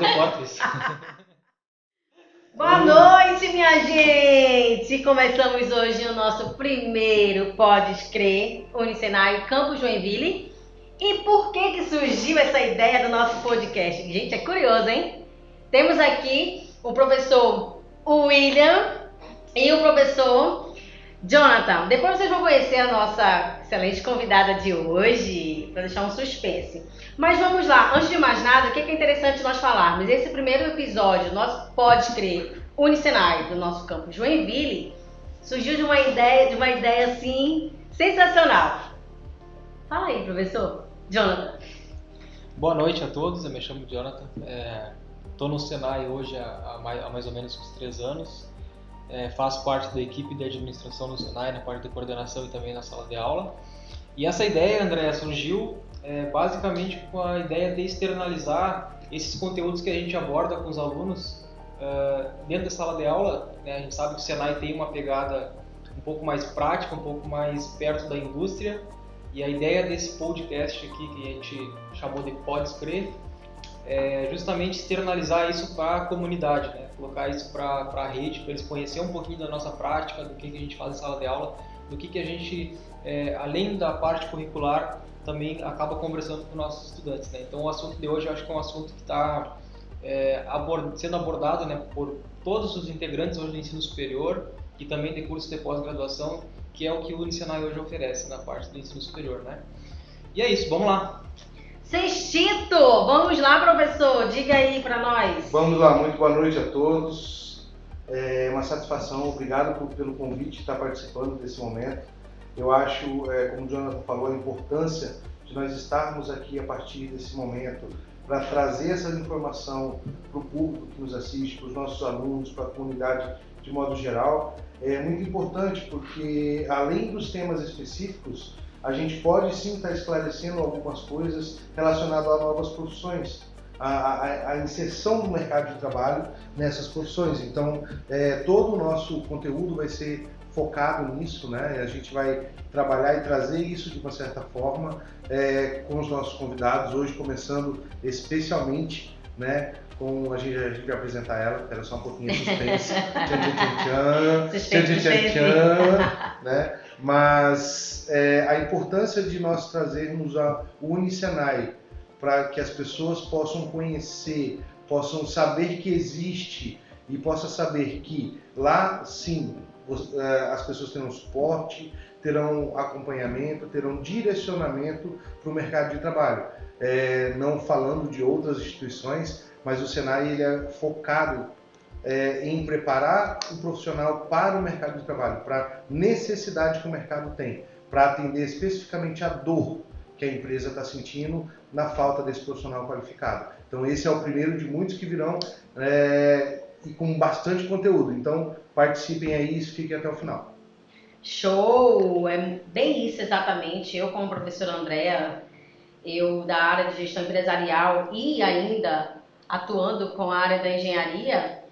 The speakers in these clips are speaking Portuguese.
decorto isso. Boa noite, minha gente! Começamos hoje o nosso primeiro Podes Crer, Unisenai Campus Joinville. E por que surgiu essa ideia do nosso podcast? Gente, é curioso, hein? Temos aqui o professor William e o professor Jonathan. Depois vocês vão conhecer a nossa excelente convidada de hoje, para deixar um suspense. Mas vamos lá, antes de mais nada, o que é interessante nós falarmos? Esse primeiro episódio, nosso Pode Crer Unisenai, do nosso campus Joinville, surgiu de uma ideia assim, sensacional. Fala aí, professor Jonathan. Boa noite a todos, eu me chamo Jonathan. Estou no Senai hoje há mais ou menos uns 3 anos. Faço parte da equipe de administração no Senai, na parte de coordenação e também na sala de aula. E essa ideia, André, surgiu basicamente com a ideia de externalizar esses conteúdos que a gente aborda com os alunos dentro da sala de aula. Né? A gente sabe que o Senai tem uma pegada um pouco mais prática, um pouco mais perto da indústria. E a ideia desse podcast aqui, que a gente chamou de Podes Crer, é justamente externalizar isso para a comunidade, né? Colocar isso para a rede, para eles conhecerem um pouquinho da nossa prática, do que a gente faz em sala de aula, do que a gente, além da parte curricular, também acaba conversando com nossos estudantes. Né? Então o assunto de hoje eu acho que é um assunto que está sendo abordado, né, por todos os integrantes hoje do ensino superior e também de cursos de pós-graduação, que é o que o Unisenai hoje oferece na parte do ensino superior. Né? E é isso, vamos lá! Sextito! Vamos lá, professor, diga aí para nós. Vamos lá, muito boa noite a todos. É uma satisfação, obrigado pelo convite de estar participando desse momento. Eu acho, como o Jonathan falou, a importância de nós estarmos aqui a partir desse momento para trazer essa informação para o público que nos assiste, para os nossos alunos, para a comunidade de modo geral. É muito importante porque, além dos temas específicos, a gente pode sim estar esclarecendo algumas coisas relacionadas a novas profissões, a inserção no mercado de trabalho nessas profissões. Então, todo o nosso conteúdo vai ser focado nisso, né? A gente vai trabalhar e trazer isso de uma certa forma com os nossos convidados, hoje começando especialmente, né, com a gente vai apresentar ela, era só um pouquinho de suspense, né? Mas a importância de nós trazermos o Unisenai para que as pessoas possam conhecer, possam saber que existe e possam saber que lá sim as pessoas terão suporte, terão acompanhamento, terão direcionamento para o mercado de trabalho. Não falando de outras instituições, mas o Senai ele é focado em preparar o profissional para o mercado de trabalho, para a necessidade que o mercado tem, para atender especificamente a dor que a empresa está sentindo na falta desse profissional qualificado. Então esse é o primeiro de muitos que virão e com bastante conteúdo. Então participem aí e fiquem até o final. Show! É bem isso exatamente. Eu, como professora Andréa, eu da área de gestão empresarial e ainda atuando com a área da engenharia,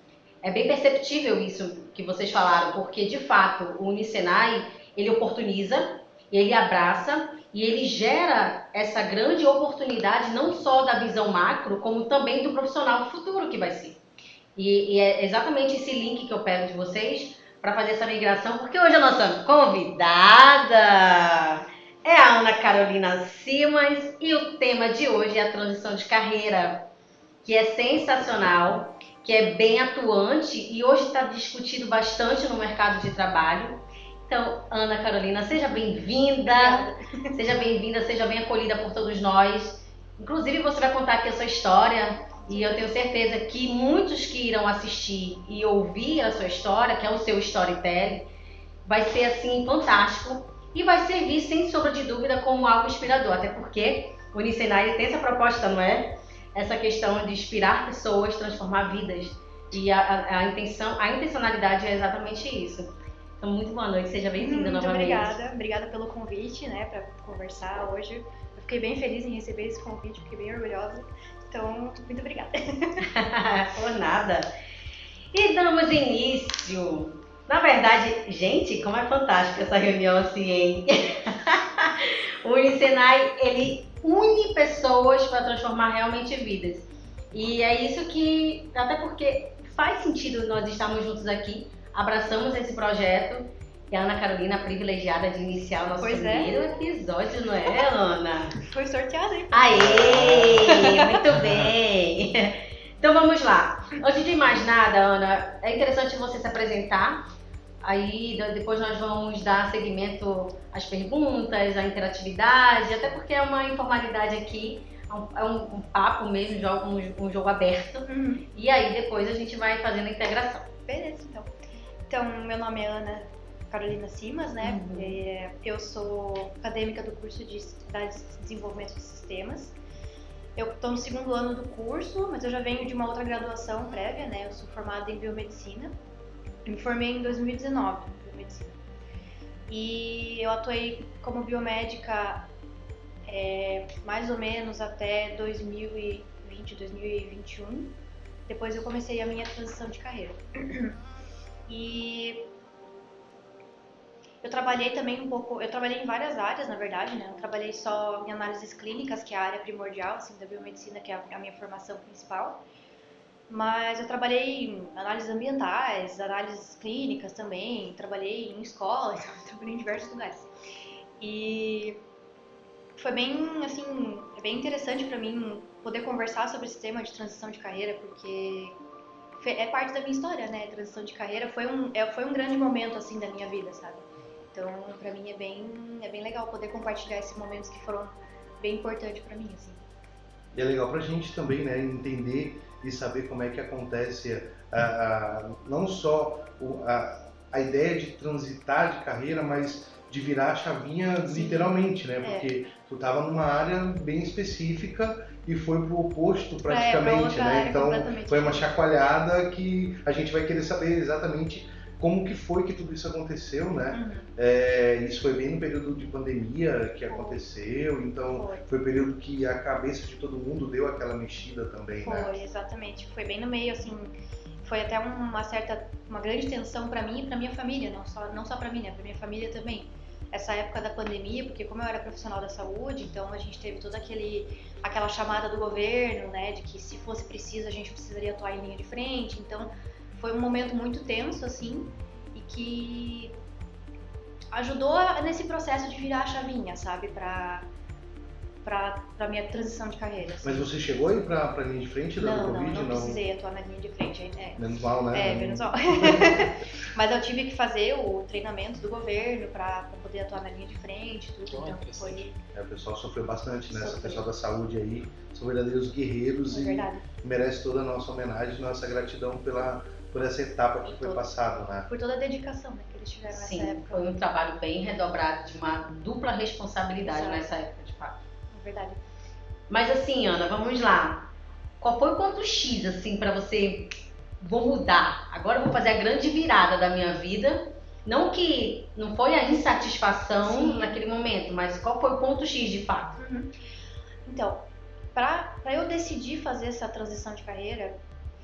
é bem perceptível isso que vocês falaram, porque de fato o Unisenai, ele oportuniza, ele abraça e ele gera essa grande oportunidade não só da visão macro, como também do profissional futuro que vai ser. E é exatamente esse link que eu pego de vocês para fazer essa migração, porque hoje a nossa convidada é a Ana Carolina Simas e o tema de hoje é a transição de carreira, que é sensacional, que é bem atuante e hoje está discutido bastante no mercado de trabalho. Então, Ana Carolina, seja bem-vinda, seja bem acolhida por todos nós. Inclusive, você vai contar aqui a sua história e eu tenho certeza que muitos que irão assistir e ouvir a sua história, que é o seu storytelling, vai ser assim fantástico e vai servir, sem sombra de dúvida, como algo inspirador, até porque o Unisenai tem essa proposta, não é? Essa questão de inspirar pessoas, transformar vidas. E a intencionalidade é exatamente isso. Então, muito boa noite, seja bem-vinda novamente. Obrigada pelo convite, né, para conversar hoje. Eu fiquei bem feliz em receber esse convite, fiquei bem orgulhosa. Então, muito obrigada. Por nada. E damos início. Na verdade, gente, como é fantástica essa reunião assim, hein? O Unisenai, ele une pessoas para transformar realmente vidas. E é isso que, até porque faz sentido nós estarmos juntos aqui, abraçamos esse projeto e a Ana Carolina é privilegiada de iniciar o nosso primeiro episódio, não é, Ana? Foi sorteada, hein? Aê! Muito bem! Então vamos lá. Antes de mais nada, Ana, é interessante você se apresentar. Aí depois nós vamos dar seguimento às perguntas, à interatividade, até porque é uma informalidade aqui, é um papo mesmo, um jogo aberto. E aí depois a gente vai fazendo a integração. Beleza, então. Então, meu nome é Ana Carolina Simas, né? Eu sou acadêmica do curso de Desenvolvimento de Sistemas. Eu estou no 2º ano do curso, mas eu já venho de uma outra graduação prévia, né? Eu sou formada em biomedicina. Eu me formei em 2019 em biomedicina. E eu atuei como biomédica mais ou menos até 2020, 2021. Depois eu comecei a minha transição de carreira. E eu trabalhei também um pouco, eu trabalhei em várias áreas, na verdade, né? Eu trabalhei só em análises clínicas, que é a área primordial, assim, da biomedicina, que é a minha formação principal. Mas eu trabalhei em análises ambientais, análises clínicas também, trabalhei em escola, então trabalhei em diversos lugares. E foi bem, assim, bem interessante para mim poder conversar sobre esse tema de transição de carreira, porque é parte da minha história, né? Transição de carreira foi um grande momento, assim, da minha vida, sabe? Então, pra mim é bem legal poder compartilhar esses momentos que foram bem importantes pra mim, assim. E é legal pra gente também, né, entender e saber como é que acontece não só a ideia de transitar de carreira, mas de virar a chavinha literalmente, né? Porque tu tava numa área bem específica e foi pro oposto praticamente, né? Então foi uma chacoalhada que a gente vai querer saber exatamente como que foi que tudo isso aconteceu, né? Isso foi bem no período de pandemia que aconteceu, então foi o período que a cabeça de todo mundo deu aquela mexida também, né? Foi, exatamente. Foi bem no meio, assim, foi até uma grande tensão pra mim e pra minha família, não só pra mim, né? Pra minha família também. Essa época da pandemia, porque como eu era profissional da saúde, então a gente teve toda aquela chamada do governo, né? De que se fosse preciso a gente precisaria atuar em linha de frente, então foi um momento muito tenso, assim, e que ajudou nesse processo de virar a chavinha, sabe, pra minha transição de carreira. Assim. Mas você chegou aí pra linha de frente da Covid? Não precisei atuar na linha de frente. Menos mal, né? Menos mal. Mas eu tive que fazer o treinamento do governo pra poder atuar na linha de frente, tudo, então foi... O pessoal sofreu bastante, né? Esse pessoal da saúde aí são verdadeiros guerreiros e merece toda a nossa homenagem, nossa gratidão por essa etapa que foi passada, né? Por toda a dedicação, né, que eles tiveram nessa época. Foi um trabalho bem redobrado, de uma dupla responsabilidade nessa época, de fato. Verdade. Mas assim, Ana, vamos lá. Qual foi o ponto X, assim, pra você... Vou mudar, agora eu vou fazer a grande virada da minha vida. Não foi a insatisfação naquele momento, mas qual foi o ponto X de fato? Então, pra eu decidir fazer essa transição de carreira,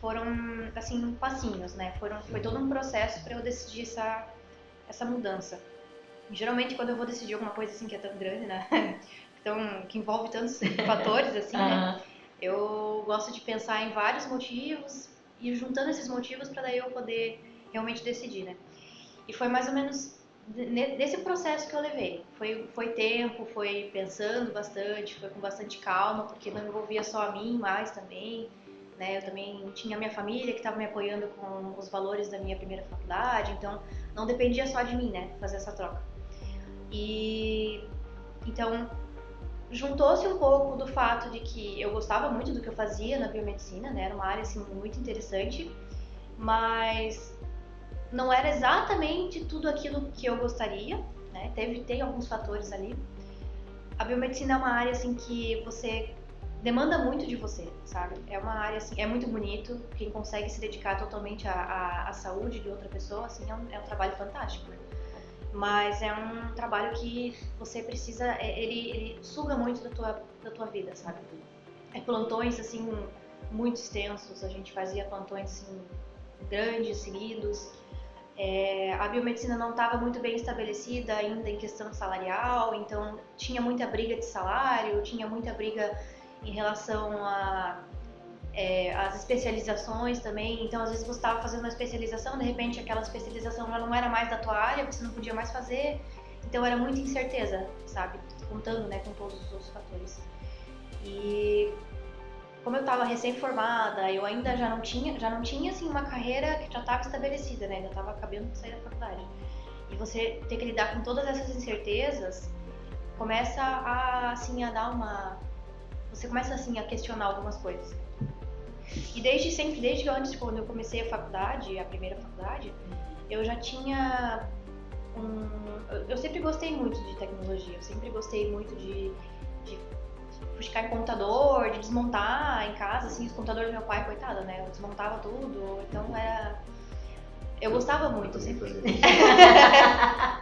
foram, assim, passinhos, né? Foi todo um processo pra eu decidir essa mudança. Geralmente, quando eu vou decidir alguma coisa assim que é tão grande, né? Então, que envolve tantos fatores, assim, né? Eu gosto de pensar em vários motivos e juntando esses motivos para daí eu poder realmente decidir, né? E foi mais ou menos nesse processo que eu levei. Foi tempo, foi pensando bastante, foi com bastante calma, porque não envolvia só a mim, mas também, né? Eu também tinha a minha família que estava me apoiando com os valores da minha primeira faculdade, então não dependia só de mim, né? Fazer essa troca. E então juntou-se um pouco do fato de que eu gostava muito do que eu fazia na biomedicina, né? Era uma área assim muito interessante, mas não era exatamente tudo aquilo que eu gostaria, né? Tem alguns fatores ali. A biomedicina é uma área assim que você demanda muito de você, sabe? É uma área assim, é muito bonito, quem consegue se dedicar totalmente à saúde de outra pessoa, assim, é um trabalho fantástico, né? Mas é um trabalho que você precisa, ele suga muito da tua vida, sabe? Plantões, assim, muito extensos, a gente fazia plantões, assim, grandes, seguidos. A biomedicina não estava muito bem estabelecida ainda em questão salarial, então tinha muita briga de salário, tinha muita briga em relação as especializações também. Então, às vezes você estava fazendo uma especialização, de repente aquela especialização já não era mais da tua área, você não podia mais fazer. Então, era muita incerteza, sabe? Contando, né, com todos os outros fatores. E como eu estava recém-formada, eu ainda já não tinha assim, uma carreira que já estava estabelecida, né? Ainda estava acabando de sair da faculdade. E você ter que lidar com todas essas incertezas, começa a dar uma... Você começa, assim, a questionar algumas coisas. E desde antes, quando eu comecei a faculdade, a primeira faculdade, eu já tinha eu sempre gostei muito de tecnologia, eu sempre gostei muito de buscar em computador, de desmontar em casa, assim, os computadores do meu pai, coitada, né? Eu desmontava tudo, então eu gostava muito, sempre.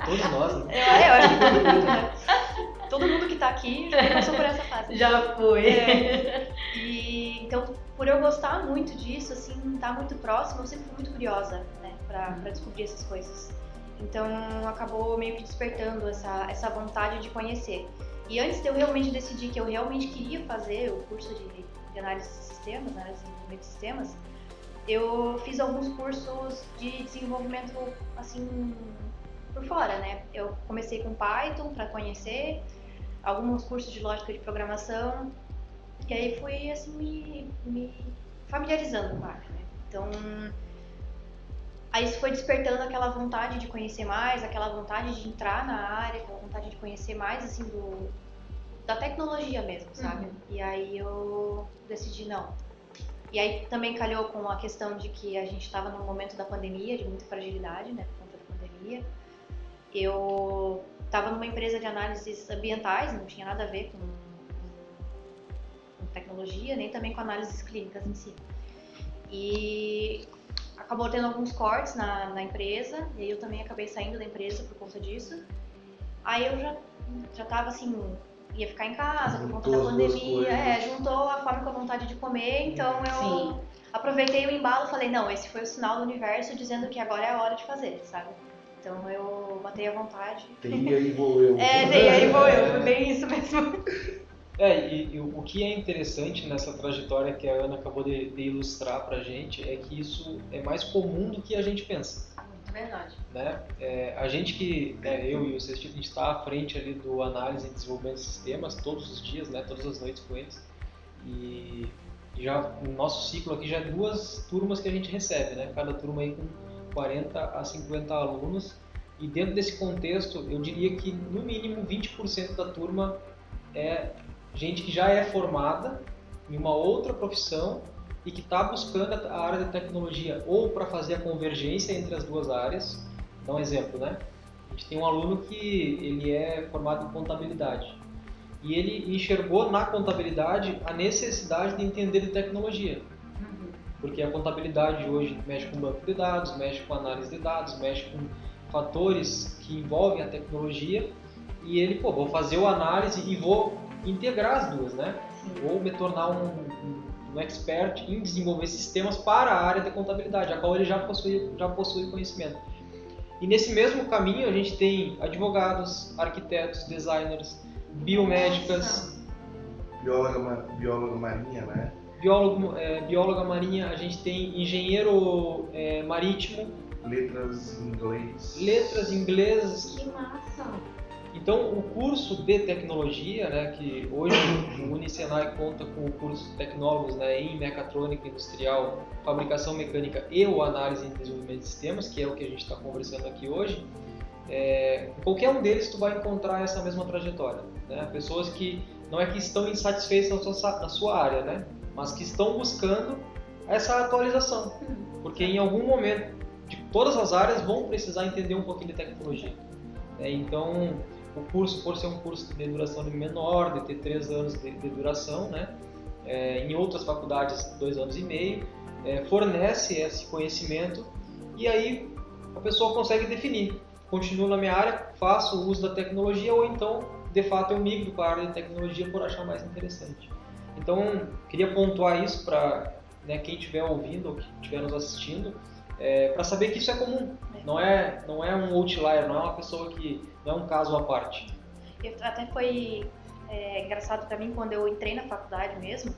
Todos nós, né? Eu acho que todo mundo, né? Todo mundo que tá aqui já passou por essa fase. Já foi. E então, por eu gostar muito disso, assim, tá muito próximo, eu sempre fui muito curiosa, né, pra descobrir essas coisas. Então, acabou meio que despertando essa vontade de conhecer. E antes de eu realmente decidir que eu realmente queria fazer o curso de análise de sistemas, análise de desenvolvimento de sistemas, eu fiz alguns cursos de desenvolvimento, assim, por fora, né? Eu comecei com Python para conhecer, alguns cursos de lógica de programação, e aí fui, assim, me familiarizando com a área, né? Então, aí isso foi despertando aquela vontade de conhecer mais, aquela vontade de entrar na área, aquela vontade de conhecer mais, assim, da tecnologia mesmo, sabe? E aí eu decidi não. E aí também calhou com a questão de que a gente estava num momento da pandemia, de muita fragilidade, né, por conta da pandemia. Eu estava numa empresa de análises ambientais, não tinha nada a ver com tecnologia, nem também com análises clínicas em si. E acabou tendo alguns cortes na empresa, e aí eu também acabei saindo da empresa por conta disso. Aí eu já tava assim, ia ficar em casa por conta da pandemia, juntou a fome com a vontade de comer, então eu aproveitei o embalo e falei, não, esse foi o sinal do universo dizendo que agora é a hora de fazer, sabe? Então eu matei a vontade. Tem aí vou eu. Tem aí vou eu, foi bem isso mesmo. E o que é interessante nessa trajetória que a Ana acabou de ilustrar pra gente é que isso é mais comum do que a gente pensa. Muito verdade. Né? A gente que, eu e o Cestício, a gente está à frente ali do análise e desenvolvimento de sistemas todos os dias, né, todas as noites com eles. E já no nosso ciclo aqui já é 2 turmas que a gente recebe, né? Cada turma aí com 40 a 50 alunos. E dentro desse contexto, eu diria que no mínimo 20% da turma é gente que já é formada em uma outra profissão e que está buscando a área de tecnologia ou para fazer a convergência entre as 2 áreas. Dá um exemplo, né? A gente tem um aluno que ele é formado em contabilidade e ele enxergou na contabilidade a necessidade de entender de tecnologia. Porque a contabilidade hoje mexe com banco de dados, mexe com análise de dados, mexe com fatores que envolvem a tecnologia e ele, vou fazer o análise e vou integrar as 2, né? Vou me tornar um expert em desenvolver sistemas para a área de contabilidade, a qual ele já possui conhecimento. E nesse mesmo caminho a gente tem advogados, arquitetos, designers, biomédicas, bióloga marinha, né? Bióloga marinha, a gente tem engenheiro marítimo, letras em inglês. Que massa! Então, o curso de tecnologia, né, que hoje o Unisenai conta com o curso de tecnólogos, né, em mecatrônica industrial, fabricação mecânica e o análise e desenvolvimento de sistemas, que é o que a gente está conversando aqui hoje, qualquer um deles tu vai encontrar essa mesma trajetória, né? Pessoas que não é que estão insatisfeitas na sua área, né, mas que estão buscando essa atualização, porque em algum momento de todas as áreas vão precisar entender um pouquinho de tecnologia. Então, o curso, por ser um curso de duração menor, de ter 3 anos de duração, né? Em outras faculdades 2 anos e meio, fornece esse conhecimento e aí a pessoa consegue definir, continuo na minha área, faço o uso da tecnologia ou então, de fato, eu migro para a área de tecnologia por achar mais interessante. Então, queria pontuar isso para quem estiver ouvindo ou que estiver nos assistindo, para saber que isso é comum, não é um outlier, não é uma pessoa que não é um caso à parte. Até foi engraçado para mim quando eu entrei na faculdade mesmo,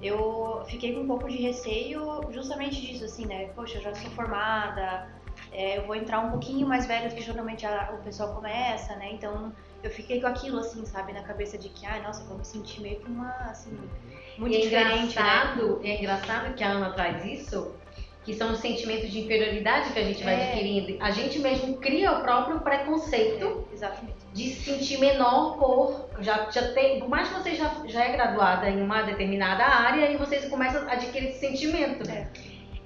eu fiquei com um pouco de receio justamente disso, assim, né? Poxa, eu já sou formada, eu vou entrar um pouquinho mais velho do que geralmente o pessoal começa, né? Então eu fiquei com aquilo, assim, sabe, na cabeça de que, nossa, eu vou me sentir meio que uma, assim, muito diferente, né? É engraçado que a Ana traz isso, que são os sentimentos de inferioridade que a gente vai adquirindo. A gente mesmo cria o próprio preconceito de se sentir menor por por mais que você já é graduada em uma determinada área e vocês começam a adquirir esse sentimento.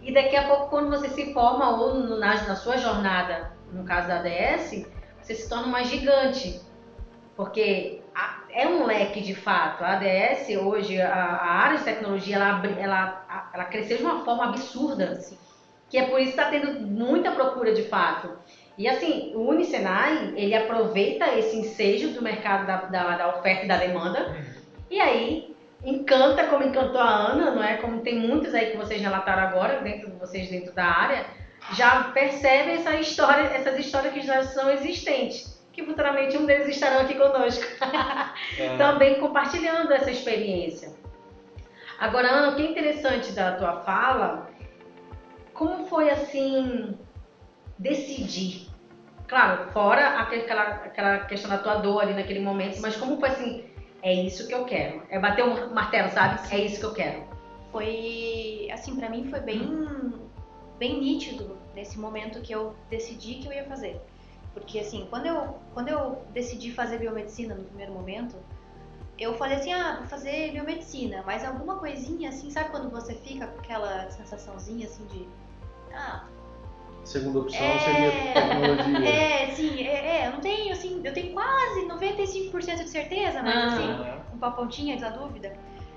E daqui a pouco, quando você se forma ou na sua jornada, no caso da ADS, você se torna uma gigante. Porque é um leque de fato. A ADS hoje, a área de tecnologia, ela cresceu de uma forma absurda, assim, que é por isso que está tendo muita procura de fato. E assim, o Unisenai, ele aproveita esse ensejo do mercado da oferta e da demanda, e aí encanta, como encantou a Ana, não é? Como tem muitos aí que vocês relataram agora, dentro da área, já percebem essas histórias que já são existentes. Que futuramente um deles estarão aqui conosco, também compartilhando essa experiência. Agora, Ana, o que é interessante da tua fala, como foi assim, decidir? Claro, fora aquela questão da tua dor ali naquele momento, mas como foi assim, é isso que eu quero, é bater o martelo, sabe? É isso que eu quero. Foi, assim, pra mim foi bem nítido nesse momento que eu decidi que eu ia fazer. Porque, assim, quando eu decidi fazer biomedicina no primeiro momento, eu falei assim, vou fazer biomedicina, mas alguma coisinha, assim, sabe quando você fica com aquela sensaçãozinha, assim, de... Segunda opção seria tecnologia. Sim, eu não tenho, assim, eu tenho quase 95% de certeza, mas, assim, uma pontinha da dúvida.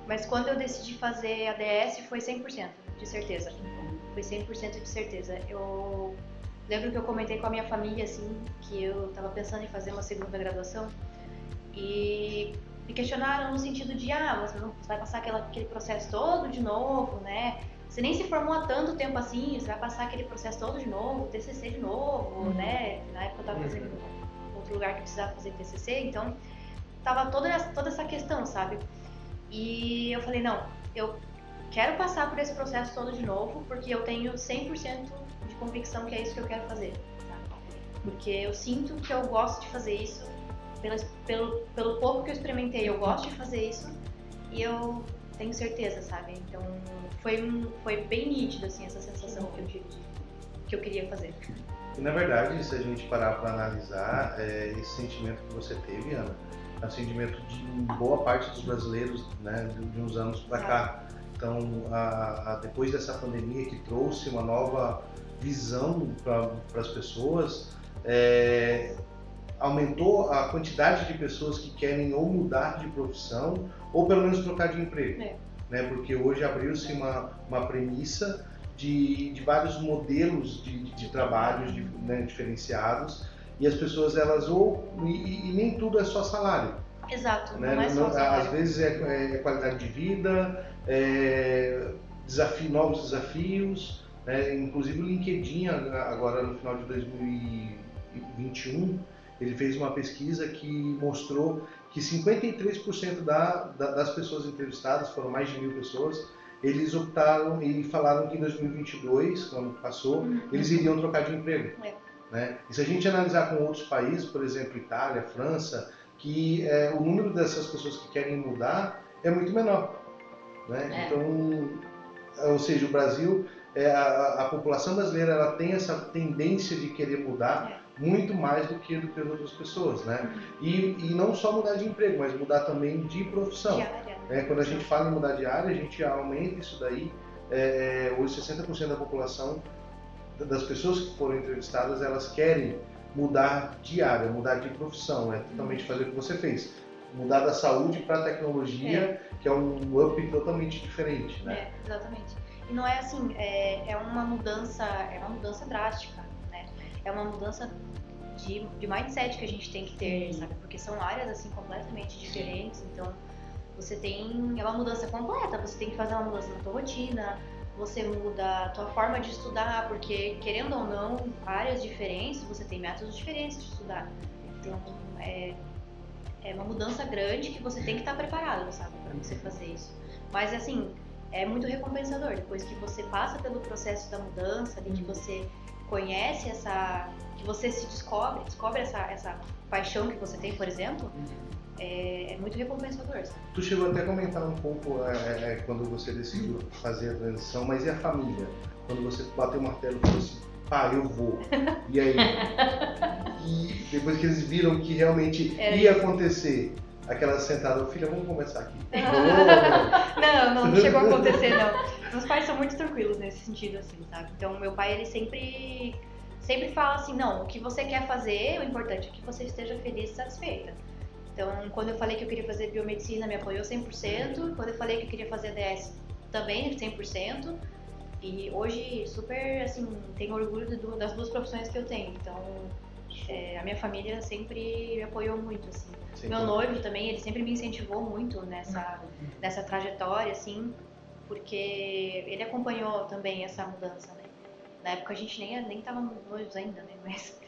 Mas quando eu decidi fazer ADS, foi 100% de certeza. Foi 100% de certeza. Eu... lembro que eu comentei com a minha família, assim, que eu estava pensando em fazer uma segunda graduação e me questionaram no sentido de, você vai passar aquele processo todo de novo, né? Você nem se formou há tanto tempo assim, você vai passar aquele processo todo de novo, TCC de novo, né? Na época eu estava fazendo outro lugar que precisava fazer TCC, então tava toda essa questão, sabe? E eu falei, não, eu quero passar por esse processo todo de novo, porque eu tenho 100% de convicção que é isso que eu quero fazer, sabe? Porque eu sinto que eu gosto de fazer isso, pelo pouco que eu experimentei, eu gosto de fazer isso e eu tenho certeza, sabe? Então foi bem nítido, assim, essa sensação que eu tive que eu queria fazer. E na verdade, se a gente parar para analisar, esse sentimento que você teve, Ana, é um sentimento de boa parte dos brasileiros, né, de uns anos para cá. Então, depois dessa pandemia que trouxe uma nova visão para as pessoas, aumentou a quantidade de pessoas que querem ou mudar de profissão ou pelo menos trocar de emprego, né? Porque hoje abriu-se uma premissa de vários modelos de trabalhos né, diferenciados e as pessoas e nem tudo é só salário. Exato, né? Não é só salário. Às vezes é qualidade de vida, novos desafios, né? Inclusive o LinkedIn agora no final de 2021 ele fez uma pesquisa que mostrou que 53% das pessoas entrevistadas, foram mais de 1.000 pessoas, eles optaram e falaram que em 2022, quando passou, eles iriam trocar de emprego. Né? E se a gente analisar com outros países, por exemplo, Itália, França, que o número dessas pessoas que querem mudar é muito menor. Né? Então, ou seja, o Brasil, a população brasileira ela tem essa tendência de querer mudar muito mais do que as outras pessoas, né? E não só mudar de emprego, mas mudar também de profissão. De área, né? Quando a gente fala em mudar de área, a gente aumenta isso daí. Hoje 60% da população, das pessoas que foram entrevistadas, elas querem mudar de área, mudar de profissão, totalmente fazer o que você fez. Mudar da saúde para a tecnologia, que é um up totalmente diferente, né? Exatamente. E não é assim, é uma mudança drástica, né? É uma mudança de mindset que a gente tem que ter, sabe? Porque são áreas assim completamente diferentes, então é uma mudança completa, você tem que fazer uma mudança na tua rotina, você muda a tua forma de estudar, porque querendo ou não, áreas diferentes, você tem métodos diferentes de estudar. Então é uma mudança grande que você tem que estar preparado, sabe, para você fazer isso. Mas assim, é muito recompensador. Depois que você passa pelo processo da mudança, que você conhece que você se descobre essa paixão que você tem, por exemplo, é muito recompensador. Sabe? Tu chegou até a comentar um pouco quando você decidiu fazer a transição, mas e a família? Quando você bateu o martelo e falou assim, pá, eu vou. E aí? E depois que eles viram que realmente ia acontecer, aquela sentada, filha, vamos conversar aqui. Não chegou a acontecer, não. Meus pais são muito tranquilos nesse sentido, assim, sabe? Então, meu pai, ele sempre fala assim, não, o que você quer fazer, o importante é que você esteja feliz e satisfeita. Então, quando eu falei que eu queria fazer biomedicina, me apoiou 100%. Quando eu falei que eu queria fazer ADS, também 100%. E hoje, super, assim, tenho orgulho das duas profissões que eu tenho. Então, a minha família sempre me apoiou muito, assim. Meu noivo também, ele sempre me incentivou muito nessa trajetória, assim, porque ele acompanhou também essa mudança, né? Na época a gente nem tava noivos ainda, né? Mas,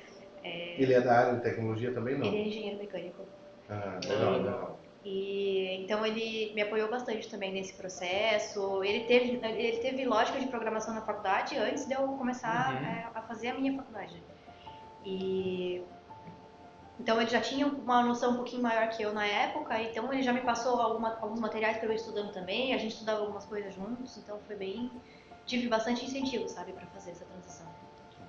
ele é da área de tecnologia também, não? Ele é engenheiro mecânico. Ah, legal. E então ele me apoiou bastante também nesse processo. Ele teve lógica de programação na faculdade antes de eu começar a fazer a minha faculdade. E então ele já tinha uma noção um pouquinho maior que eu na época, então ele já me passou alguns materiais para eu ir estudando também, a gente estudava algumas coisas juntos, então tive bastante incentivo, sabe, para fazer essa transição.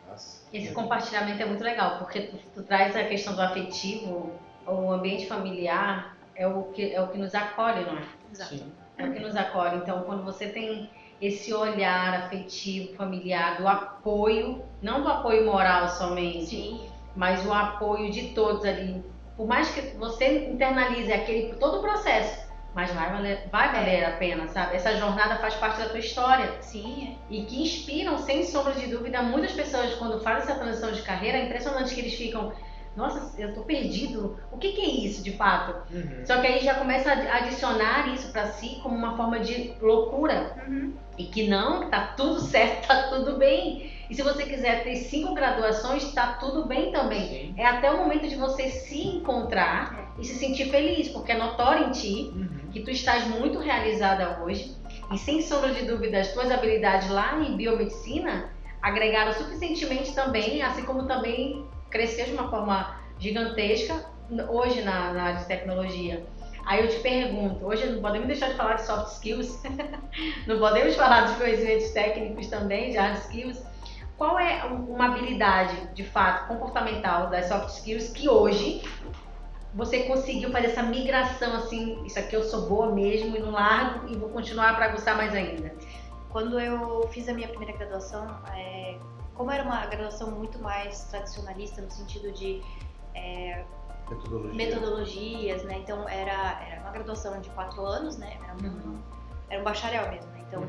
Nossa. Esse compartilhamento é muito legal, porque tu traz a questão do afetivo, o ambiente familiar é o que nos acolhe, não é? Exato. Sim. É o que nos acolhe. Então, quando você tem esse olhar afetivo, familiar, do apoio, não do apoio moral somente, Sim. mas o apoio de todos ali. Por mais que você internalize todo o processo, mas vai valer a pena, sabe? Essa jornada faz parte da tua história. Sim. E que inspiram, sem sombra de dúvida, muitas pessoas quando fazem essa transição de carreira. É impressionante que eles ficam, nossa, eu tô perdido, o que é isso de fato? Só que aí já começa a adicionar isso pra si como uma forma de loucura. E que não, tá tudo certo, tá tudo bem. E se você quiser ter 5 graduações, tá tudo bem também. Sim. É até o momento de você se encontrar e se sentir feliz, porque é notório em ti que tu estás muito realizada hoje. E sem sombra de dúvida, as tuas habilidades lá em biomedicina agregaram suficientemente também, assim como também cresceu de uma forma gigantesca hoje na área de tecnologia. Aí eu te pergunto, hoje não podemos deixar de falar de soft skills, não podemos falar dos conhecimentos técnicos também, de hard skills. Qual é uma habilidade, de fato, comportamental das soft skills que hoje você conseguiu fazer essa migração, assim, isso aqui eu sou boa mesmo e não largo e vou continuar para gostar mais ainda? Quando eu fiz a minha primeira graduação, como era uma graduação muito mais tradicionalista no sentido de metodologias, né? Então era uma graduação de 4 anos, né? Era um bacharel mesmo, né? Então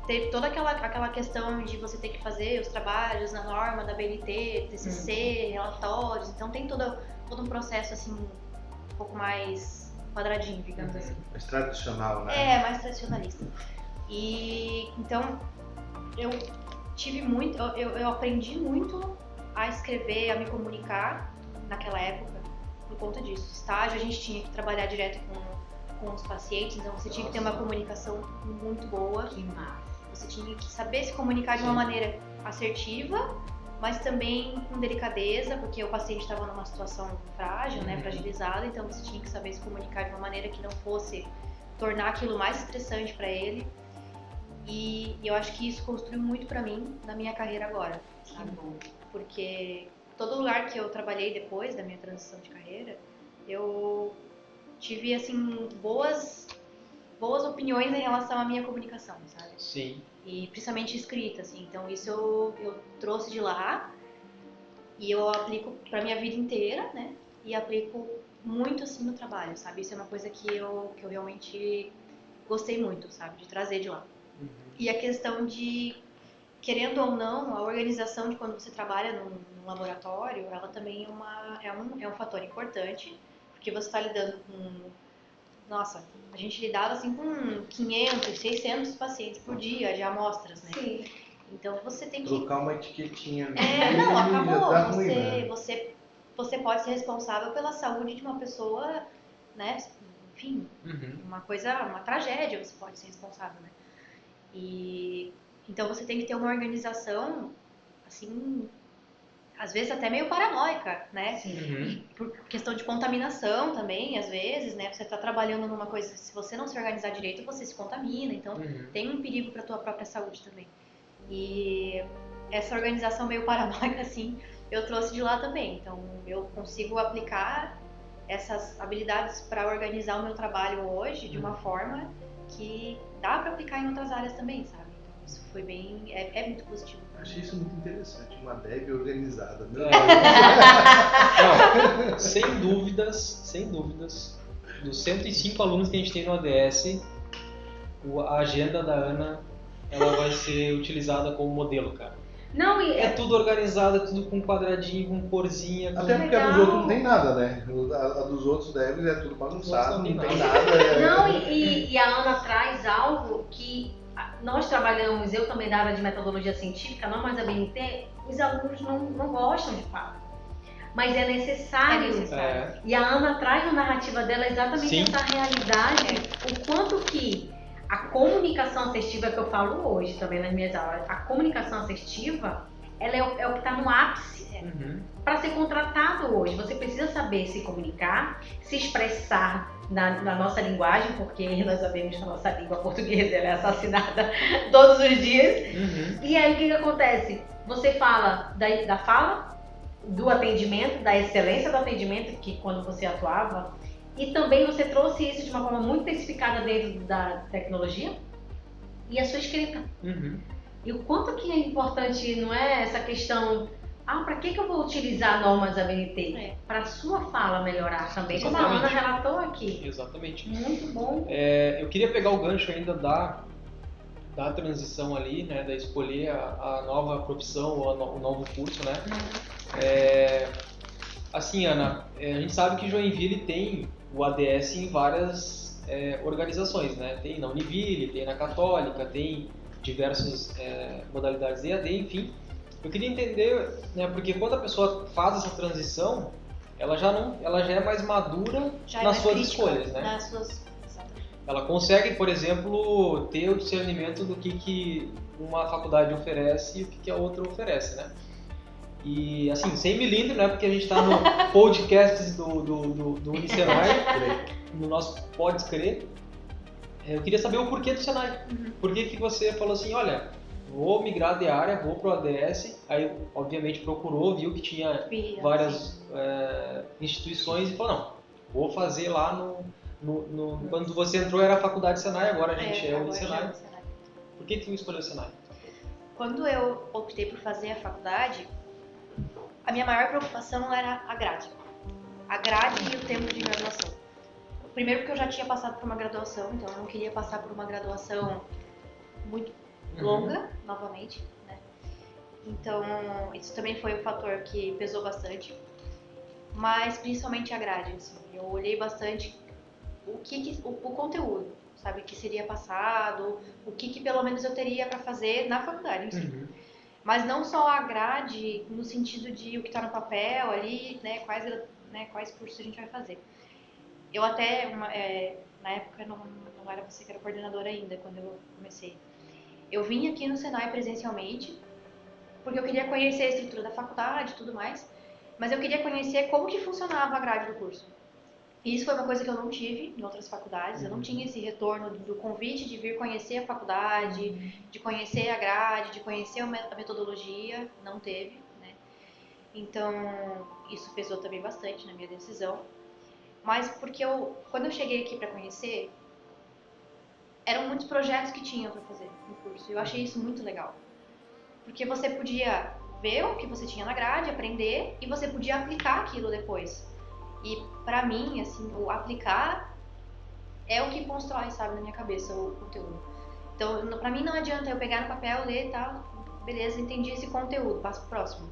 teve toda aquela questão de você ter que fazer os trabalhos na norma da BNT, TCC, relatórios. Então tem todo um processo assim um pouco mais quadradinho, digamos assim. Mais tradicional, né? Mais tradicionalista. E então eu aprendi muito a escrever, a me comunicar naquela época por conta disso. Estágio, a gente tinha que trabalhar direto com os pacientes, então você tinha que ter uma comunicação muito boa. Que massa. Você tinha que saber se comunicar de uma maneira assertiva, mas também com delicadeza, porque o paciente estava numa situação frágil, né, fragilizada, então você tinha que saber se comunicar de uma maneira que não fosse tornar aquilo mais estressante para ele. E eu acho que isso construiu muito para mim na minha carreira agora, sabe? Porque todo lugar que eu trabalhei depois da minha transição de carreira, eu tive assim boas opiniões em relação à minha comunicação, sabe? Sim. E principalmente escrita, assim. Então isso eu trouxe de lá e eu aplico pra minha vida inteira, né? E aplico muito assim no trabalho, sabe? Isso é uma coisa que eu realmente gostei muito, sabe? De trazer de lá. E a questão de, querendo ou não, a organização de quando você trabalha num laboratório, ela também é um fator importante, porque você está lidando com... Nossa, a gente lidava assim com 500, 600 pacientes por dia de amostras, né? Sim. Então você tem que... Trocar uma etiquetinha. Não, acabou. Tá ruim, né? Você pode ser responsável pela saúde de uma pessoa, né? enfim, uma tragédia você pode ser responsável, né? E então você tem que ter uma organização, assim, às vezes até meio paranoica, né? Por questão de contaminação também, às vezes, né? Você está trabalhando numa coisa, se você não se organizar direito, você se contamina, então tem um perigo para a tua própria saúde também. E essa organização meio paranoica, assim, eu trouxe de lá também. Então, eu consigo aplicar essas habilidades para organizar o meu trabalho hoje de uma forma que dá para aplicar em outras áreas também, sabe? Então, isso foi bem... é muito positivo. Achei isso muito interessante, uma dev organizada. Não, sem dúvidas, dos 105 alunos que a gente tem no ADS, a agenda da Ana, ela vai ser utilizada como modelo, cara. Não, É tudo organizado, é tudo com quadradinho, com corzinha. Até porque a dos outros não tem nada, né? A dos outros devs é tudo bagunçado, não tem nada. Não, e a Ana traz algo que nós trabalhamos, eu também da área de metodologia científica, não mais a BNT, os alunos não gostam de fato. Mas é necessário. E a Ana traz na narrativa dela exatamente essa realidade, o quanto que a comunicação assertiva que eu falo hoje também nas minhas aulas, a comunicação assertiva, ela é o que está no ápice para ser contratado hoje. Você precisa saber se comunicar, se expressar na nossa linguagem, porque nós sabemos que a nossa língua portuguesa ela é assassinada todos os dias. E aí o que acontece? Você fala da fala, do atendimento, da excelência do atendimento, que quando você atuava, e também você trouxe isso de uma forma muito especificada dentro da tecnologia e a sua escrita. E o quanto que é importante, não é essa questão, para que eu vou utilizar normas ABNT? Para a sua fala melhorar também, como a Ana relatou aqui. Exatamente. Muito bom. Eu queria pegar o gancho ainda da transição ali, né, da escolher a nova profissão ou o novo curso, né? Assim, Ana, a gente sabe que Joinville tem o ADS em várias organizações, né? Tem na Univille, tem na Católica, tem diversas modalidades de EAD, enfim. Eu queria entender, né, porque quando a pessoa faz essa transição, ela já é mais madura nas suas escolhas, né? Ela consegue, por exemplo, ter o discernimento do que uma faculdade oferece e o que a outra oferece, né? E assim, sem milímetro, né? Porque a gente está no podcast do Unisenai, no nosso Pode Crer. Eu queria saber o porquê do Senai. Por que você falou assim, olha, vou migrar de área, vou pro ADS, aí obviamente procurou, viu que tinha várias instituições e falou, não, vou fazer lá quando você entrou era a faculdade Senai, agora a gente é o Unisenai. Por que tu escolheu o Senai? Quando eu optei por fazer a faculdade, a minha maior preocupação era a grade. A grade e o tempo de graduação. Primeiro porque eu já tinha passado por uma graduação, então eu não queria passar por uma graduação muito longa, novamente, né? Então, isso também foi um fator que pesou bastante. Mas principalmente a grade, assim. Eu olhei bastante o conteúdo, sabe? Que seria passado, o que pelo menos eu teria para fazer na faculdade, enfim. Mas não só a grade no sentido de o que está no papel ali, né, quais cursos a gente vai fazer. Eu até, na época, não era você que era coordenadora ainda, quando eu comecei. Eu vim aqui no Senai presencialmente, porque eu queria conhecer a estrutura da faculdade e tudo mais, mas eu queria conhecer como que funcionava a grade do curso. E isso foi uma coisa que eu não tive em outras faculdades, eu não tinha esse retorno do convite de vir conhecer a faculdade, de conhecer a grade, de conhecer a metodologia, não teve, né? Então, isso pesou também bastante na minha decisão. Mas porque quando eu cheguei aqui para conhecer, eram muitos projetos que tinham para fazer no curso, e eu achei isso muito legal. Porque você podia ver o que você tinha na grade, aprender, e você podia aplicar aquilo depois. E pra mim, assim, o aplicar é o que constrói, sabe, na minha cabeça o conteúdo. Então, pra mim não adianta eu pegar no papel, ler e tal, beleza, entendi esse conteúdo, passo pro próximo.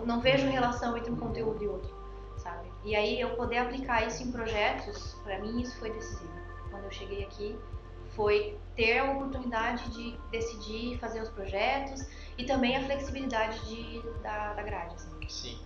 Não vejo relação entre um conteúdo e outro, sabe? E aí eu poder aplicar isso em projetos, pra mim isso foi decisivo. Quando eu cheguei aqui, foi ter a oportunidade de decidir fazer os projetos e também a flexibilidade da grade, assim. Sim.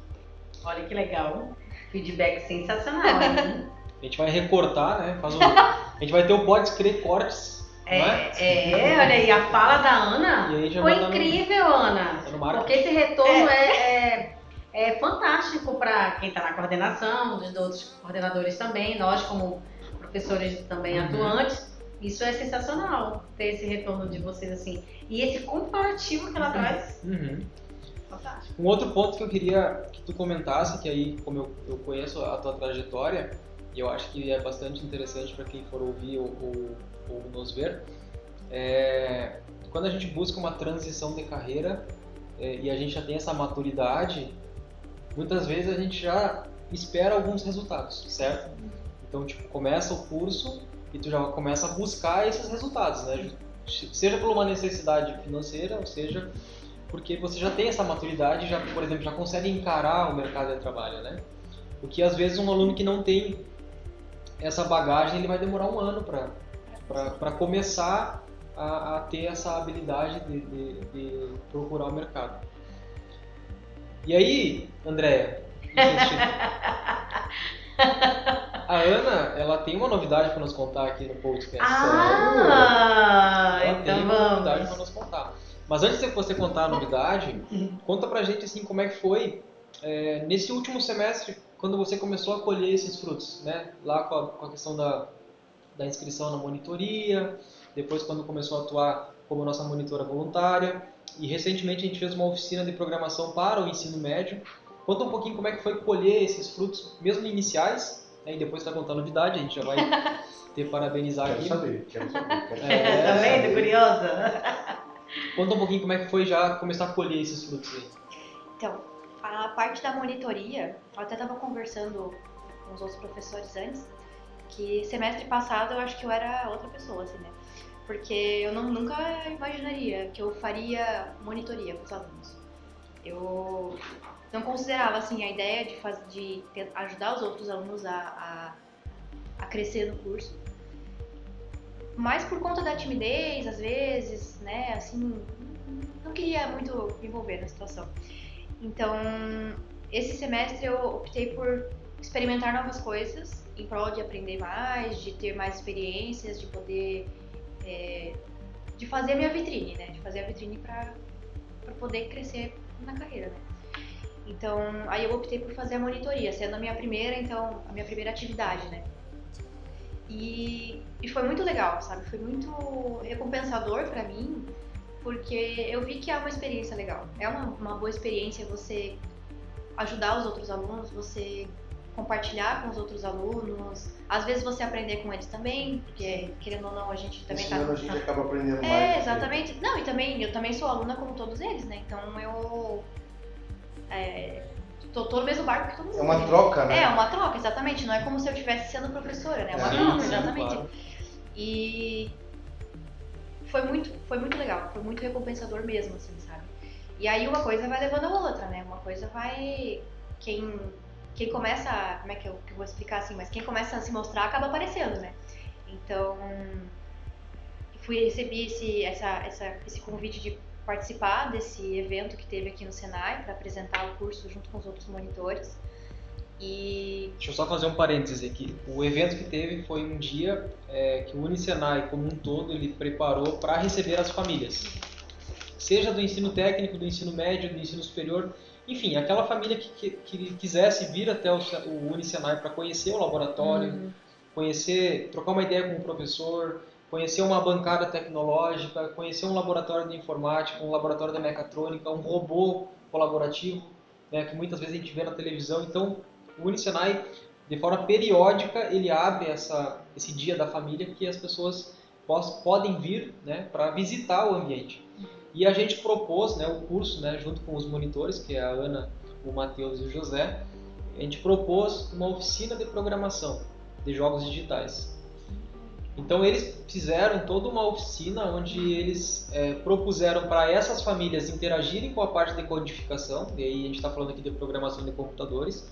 Olha que legal. Feedback sensacional, hein? A gente vai recortar, né? A gente vai ter o Pode Crer Cortes. Olha aí, a fala da Ana E aí já foi vai dar no- incrível, Ana. Tá no marco. Porque esse retorno é fantástico para quem está na coordenação, dos outros coordenadores também, nós como professores também atuantes. Isso é sensacional, ter esse retorno de vocês assim. E esse comparativo que ela traz, fantástico. Um outro ponto que eu queria que tu comentasse, que aí, como eu conheço a tua trajetória, e eu acho que é bastante interessante para quem for ouvir ou nos ver, quando a gente busca uma transição de carreira e a gente já tem essa maturidade, muitas vezes a gente já espera alguns resultados, certo? Então, tipo, começa o curso e tu já começa a buscar esses resultados, né? Seja por uma necessidade financeira, ou seja, porque você já tem essa maturidade, já, por exemplo, já consegue encarar o mercado de trabalho, né? O que às vezes um aluno que não tem essa bagagem, ele vai demorar um ano para começar a ter essa habilidade de procurar o mercado. E aí, Andréia, a Ana, ela tem uma novidade para nos contar aqui no podcast. Ah, Ela tem então uma novidade para vamos. nos contar. Mas antes de você contar a novidade, conta pra gente assim como é que foi nesse último semestre, quando você começou a colher esses frutos, né? Lá com a questão da inscrição na monitoria, depois quando começou a atuar como nossa monitora voluntária, e recentemente a gente fez uma oficina de programação para o ensino médio. Conta um pouquinho como é que foi colher esses frutos, mesmo iniciais, né? E depois vai contar a novidade, a gente já vai te parabenizar aqui. Quero saber. Também, tô curiosa. Conta um pouquinho como é que foi já começar a colher esses frutos aí. Então, a parte da monitoria, eu até estava conversando com os outros professores antes, que semestre passado eu acho que eu era outra pessoa, assim, né? Porque eu nunca imaginaria que eu faria monitoria com os alunos. Eu não considerava, assim, a ideia de ajudar os outros alunos a crescer no curso. Mas por conta da timidez, às vezes, né, assim, não queria muito me envolver na situação. Então, esse semestre eu optei por experimentar novas coisas em prol de aprender mais, de ter mais experiências, de poder, de fazer a minha vitrine, né, de fazer a vitrine para poder crescer na carreira, né. Então, aí eu optei por fazer a monitoria, sendo a minha primeira atividade, né. E foi muito legal, sabe? Foi muito recompensador pra mim, porque eu vi que é uma experiência legal. É uma boa experiência você ajudar os outros alunos, você compartilhar com os outros alunos, às vezes você aprender com eles também, porque querendo ou não a gente também Ensinando, a gente acaba aprendendo mais. Exatamente. Não, e eu também sou aluna como todos eles, né? Então eu tô no mesmo barco que todo mundo. É uma troca, né? É uma troca, exatamente. Não é como se eu estivesse sendo professora, né? É uma troca, exatamente. Claro. E foi muito legal, foi muito recompensador mesmo, assim, sabe? E aí uma coisa vai levando a outra, né? Uma coisa vai... Quem começa... Como é que eu vou explicar assim? Mas quem começa a se mostrar acaba aparecendo, né? Então, recebi esse convite de participar desse evento que teve aqui no Senai para apresentar o curso junto com os outros monitores. E Deixa eu só fazer um parênteses aqui. O evento que teve foi um dia que o Unisenai como um todo ele preparou para receber as famílias, seja do ensino técnico, do ensino médio, do ensino superior, enfim, aquela família que quisesse vir até o Unisenai para conhecer o laboratório, trocar uma ideia com o professor, conhecer uma bancada tecnológica, conhecer um laboratório de informática, um laboratório de mecatrônica, um robô colaborativo, né, que muitas vezes a gente vê na televisão. Então, o Unisenai, de forma periódica, ele abre esse dia da família que as pessoas podem vir, né, para visitar o ambiente. E a gente propôs, né, o curso, né, junto com os monitores, que é a Ana, o Matheus e o José, a gente propôs uma oficina de programação de jogos digitais. Então eles fizeram toda uma oficina onde eles propuseram para essas famílias interagirem com a parte de codificação, e aí a gente está falando aqui de programação de computadores,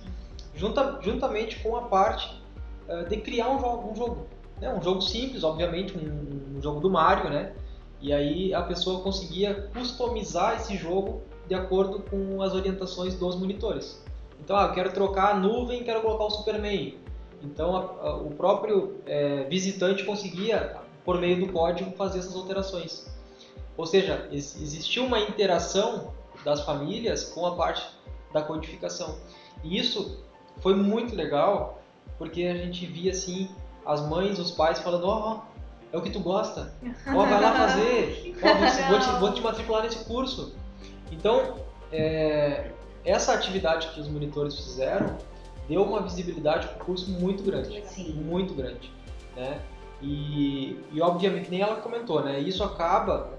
juntamente com a parte de criar um jogo, né? Um jogo simples, obviamente, um jogo do Mario, né? E aí a pessoa conseguia customizar esse jogo de acordo com as orientações dos monitores. Então, eu quero trocar a nuvem, quero colocar o Superman. Então o próprio visitante conseguia, por meio do código, fazer essas alterações. Ou seja, existiu uma interação das famílias com a parte da codificação. E isso foi muito legal, porque a gente via assim as mães, os pais falando, é o que tu gosta, vai lá fazer, vou te matricular nesse curso. Então, essa atividade que os monitores fizeram deu uma visibilidade para o curso muito grande. Sim. Muito grande, né? E obviamente, nem ela comentou, né? Isso acaba,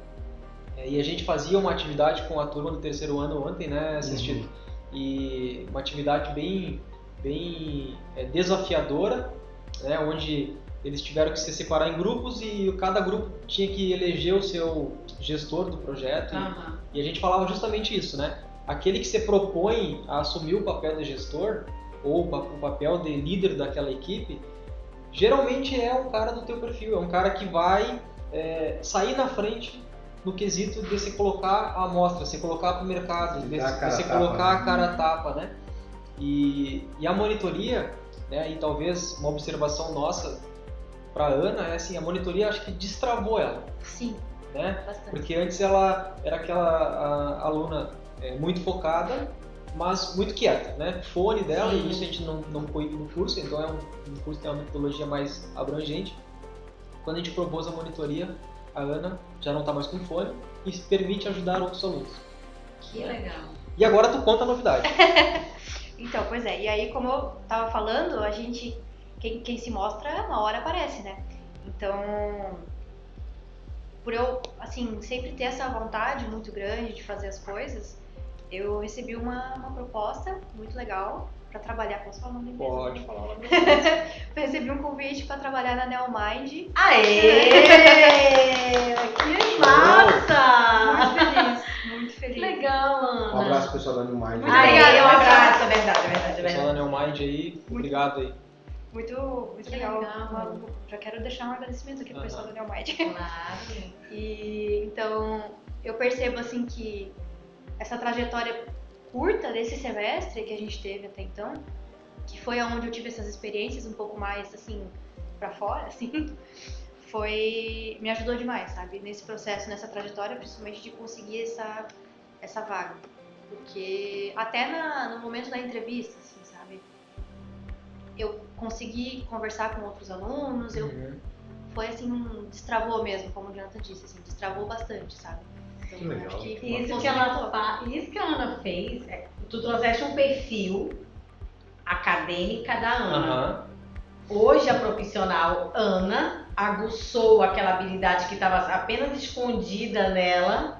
e a gente fazia uma atividade com a turma do terceiro ano ontem, né, assistindo, e uma atividade bem desafiadora, né, onde eles tiveram que se separar em grupos e cada grupo tinha que eleger o seu gestor do projeto. E a gente falava justamente isso, né? Aquele que se propõe a assumir o papel de gestor ou o papel de líder daquela equipe, geralmente é um cara do teu perfil, é um cara que vai sair na frente no quesito de se colocar à mostra, se colocar para o mercado, de se colocar a cara a tapa, né? E a monitoria, né, e talvez uma observação nossa para a Ana, é assim, a monitoria acho que destravou ela. Sim, né? bastante. Porque antes ela era aquela aluna muito focada, mas muito quieta, né? Fone dela, Sim. e isso a gente não põe no curso, então é um curso que tem uma metodologia mais abrangente. Quando a gente propôs a monitoria, a Ana já não está mais com fone e permite ajudar outros alunos. Que legal. E agora tu conta a novidade. Então, pois é. E aí, como eu tava falando, a gente... Quem se mostra, uma hora aparece, né? Então, por eu, assim, sempre ter essa vontade muito grande de fazer as coisas, eu recebi uma proposta muito legal para trabalhar. Posso falar o nome da empresa? Pode falar o nome da empresa. Eu recebi um convite para trabalhar na Neomind. Aê! Que massa! Muito feliz. Que legal, Ana. Um abraço pessoal da New Mind. Muito obrigada, Um abraço, é verdade. Pessoal da Neomind aí, obrigado aí. Muito Que legal. legal. Já quero deixar um agradecimento aqui pro pessoal da Neomind. Claro. E então eu percebo assim que essa trajetória curta desse semestre que a gente teve até então, que foi onde eu tive essas experiências um pouco mais assim pra fora, assim, me ajudou demais, sabe? Nesse processo, nessa trajetória, principalmente de conseguir essa vaga, porque até no momento da entrevista, assim, sabe? Eu consegui conversar com outros alunos, foi assim, destravou mesmo, como o Jonathan disse, assim, destravou bastante, sabe? Então, Que legal. acho que Isso que a Ana fez, tu trouxeste um perfil acadêmica da Ana. Hoje a profissional Ana aguçou aquela habilidade que estava apenas escondida nela,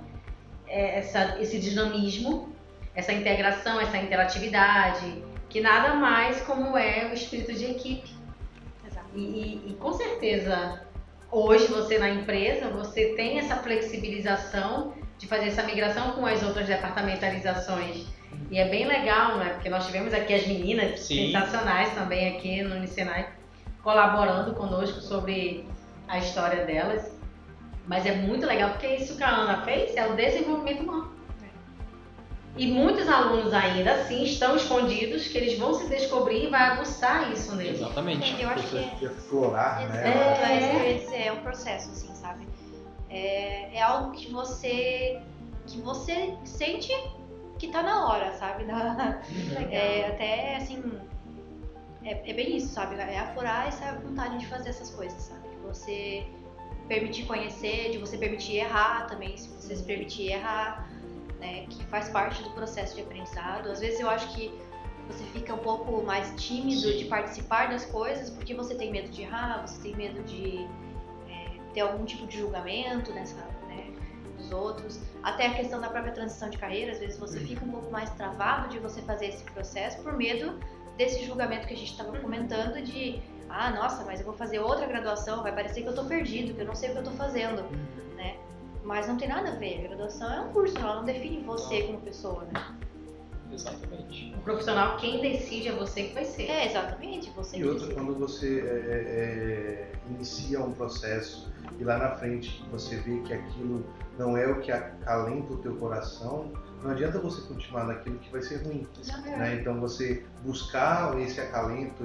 esse dinamismo, essa integração, essa interatividade, que nada mais como é o espírito de equipe. Exato. E com certeza, hoje você na empresa, você tem essa flexibilização de fazer essa migração com as outras departamentalizações. E é bem legal, né? Porque nós tivemos aqui as meninas sensacionais também aqui no Unisenai, colaborando conosco sobre a história delas. Mas é muito legal, porque isso que a Ana fez é o desenvolvimento humano. E muitos alunos ainda assim estão escondidos, que eles vão se descobrir e vai aguçar isso neles. Exatamente. Eu acho que De aflorar, é um processo, assim, sabe? É algo que você sente que tá na hora, sabe? Até assim, é bem isso, sabe? É aflorar essa vontade de fazer essas coisas, sabe? De você permitir conhecer, de você permitir errar também, se você se permitir errar, né? Que faz parte do processo de aprendizado. Às vezes eu acho que você fica um pouco mais tímido de participar das coisas porque você tem medo de errar, você tem medo de ter algum tipo de julgamento dos outros. Até a questão da própria transição de carreira, às vezes você fica um pouco mais travado de você fazer esse processo por medo desse julgamento que a gente estava comentando de nossa, mas eu vou fazer outra graduação, vai parecer que eu tô perdido, que eu não sei o que eu tô fazendo, né? Mas não tem nada a ver, a graduação é um curso, ela não define você como pessoa, né? Exatamente. O profissional, quem decide é você que vai ser. Exatamente, você E outra, quando você inicia um processo e lá na frente você vê que aquilo não é o que acalenta o teu coração, não adianta você continuar naquilo que vai ser ruim, né? Então você buscar esse acalento,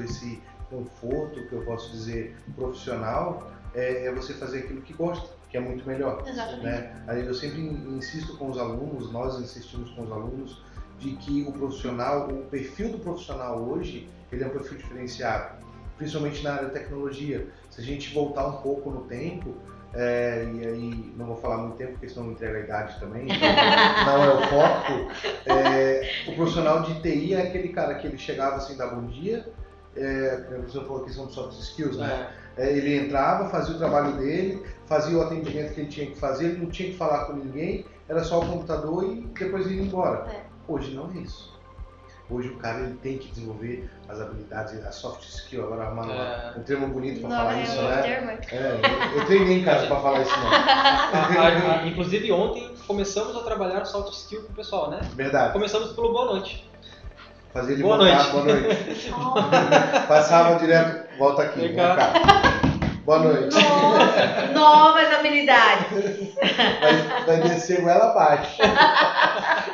conforto, que eu posso dizer profissional, é você fazer aquilo que gosta, que é muito melhor. Exatamente. Né? Aí eu sempre insisto com os alunos, nós insistimos com os alunos, de que o profissional, o perfil do profissional hoje, ele é um perfil diferenciado, principalmente na área da tecnologia. Se a gente voltar um pouco no tempo, e aí não vou falar muito tempo, porque senão me entrega a idade também, então não é o foco. O profissional de TI é aquele cara que ele chegava assim, dava bom dia, a professora falou que são soft skills, né? Ele entrava, fazia o trabalho dele, fazia o atendimento que ele tinha que fazer, ele não tinha que falar com ninguém, era só o computador e depois ele ia embora. Hoje não é isso. Hoje o cara ele tem que desenvolver as habilidades, a soft skill, agora arrumando um termo bonito para falar isso, né? Eu treinei em casa para falar isso não. Inclusive ontem começamos a trabalhar soft skill com o pessoal, né? Verdade. Começamos pelo boa noite. Fazer ele boa voltar, noite. Boa noite. Passava direto, volta aqui, vem cá. Boa noite. Novas habilidades. Vai descer goela abaixo.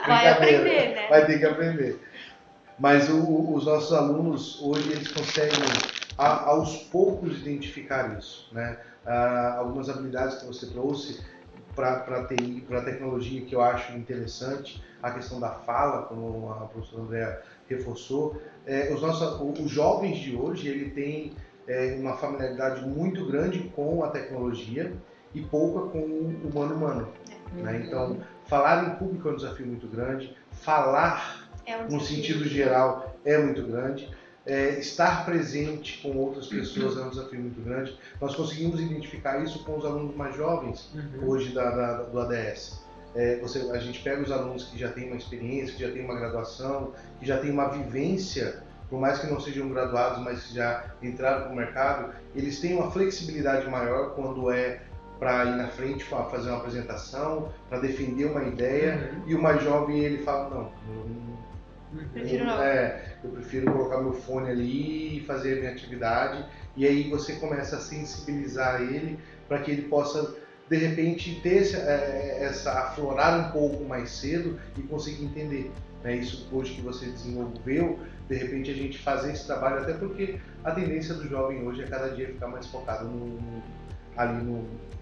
Vai aprender, né? Vai ter que aprender. Mas os nossos alunos hoje eles conseguem aos poucos identificar isso, né? Algumas habilidades que você trouxe para TI, para tecnologia que eu acho interessante, a questão da fala, como a professora Andréa reforçou, os jovens de hoje ele tem uma familiaridade muito grande com a tecnologia e pouca com o humano. Né? Então, falar em público é um desafio muito grande, falar no sentido geral é muito grande, estar presente com outras pessoas é um desafio muito grande. Nós conseguimos identificar isso com os alunos mais jovens hoje do ADS. A gente pega os alunos que já têm uma experiência, que já têm uma graduação, que já têm uma vivência, por mais que não sejam graduados, mas que já entraram no mercado, eles têm uma flexibilidade maior quando para ir na frente, fazer uma apresentação, para defender uma ideia, e o mais jovem ele fala, não, eu prefiro colocar meu fone ali e fazer a minha atividade, e aí você começa a sensibilizar ele para que ele possa de repente ter aflorar um pouco mais cedo e conseguir entender, né? Isso hoje que você desenvolveu, de repente a gente fazer esse trabalho, até porque a tendência do jovem hoje é cada dia ficar mais focado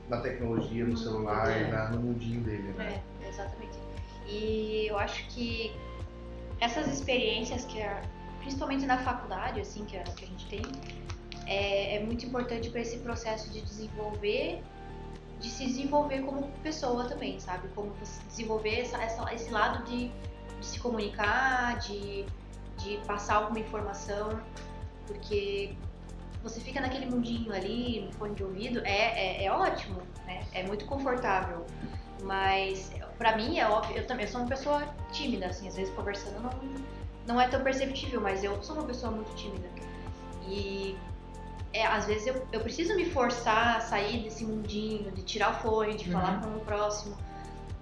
na tecnologia, no celular, no mundinho dele, né? Exatamente. E eu acho que essas experiências principalmente na faculdade, assim, que a gente tem, é muito importante para esse processo de se desenvolver como pessoa também, sabe? Como desenvolver esse lado de se comunicar, de passar alguma informação, porque você fica naquele mundinho ali, no fone de ouvido, é ótimo, né? É muito confortável, mas pra mim é óbvio, eu também sou uma pessoa tímida, assim, às vezes conversando não é tão perceptível, mas eu sou uma pessoa muito tímida. E às vezes eu preciso me forçar a sair desse mundinho, de tirar o fone, de falar com o próximo,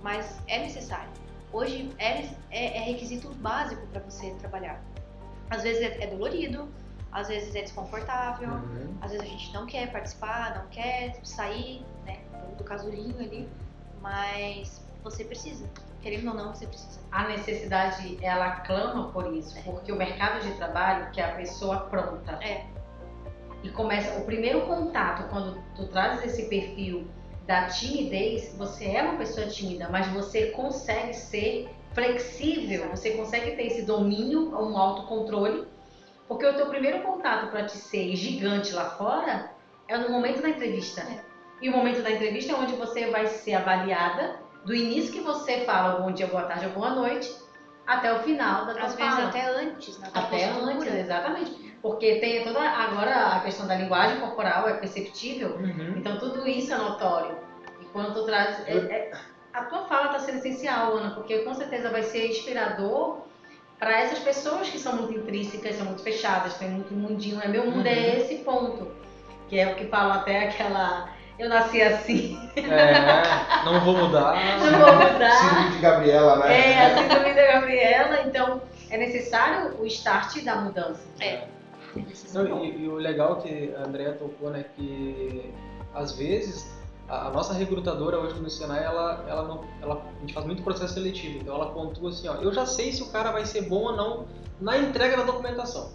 mas é necessário. Hoje é requisito básico para você trabalhar. Às vezes é dolorido, às vezes é desconfortável, às vezes a gente não quer participar, não quer sair, né, do casulinho ali, mas você precisa. Querendo ou não, você precisa. A necessidade, ela clama por isso, porque o mercado de trabalho quer a pessoa pronta. E começa o primeiro contato, quando tu trazes esse perfil da timidez, você é uma pessoa tímida, mas você consegue ser flexível, você consegue ter esse domínio, um autocontrole, porque o teu primeiro contato para te ser gigante lá fora é no momento da entrevista. E o momento da entrevista é onde você vai ser avaliada, do início que você fala bom dia, boa tarde ou boa noite, até o final da tua Às fala. vezes até antes, né? Até antes, exatamente. Porque tem toda agora a questão da linguagem corporal, é perceptível, então tudo isso é notório. E quando tu traz... a tua fala está sendo essencial, Ana, porque com certeza vai ser inspirador para essas pessoas que são muito intrínsecas, são muito fechadas, tem muito mundinho, né? Meu mundo é esse ponto, que é o que falam até aquela... Eu nasci assim. Não vou mudar. Não vou mudar. Síndrome de Gabriela, né? A síndrome da Gabriela, então é necessário o start da mudança. E o legal que a Andréa tocou, né, que às vezes a nossa recrutadora hoje no Senai, a gente faz muito processo seletivo, então ela pontua assim, ó, eu já sei se o cara vai ser bom ou não na entrega da documentação.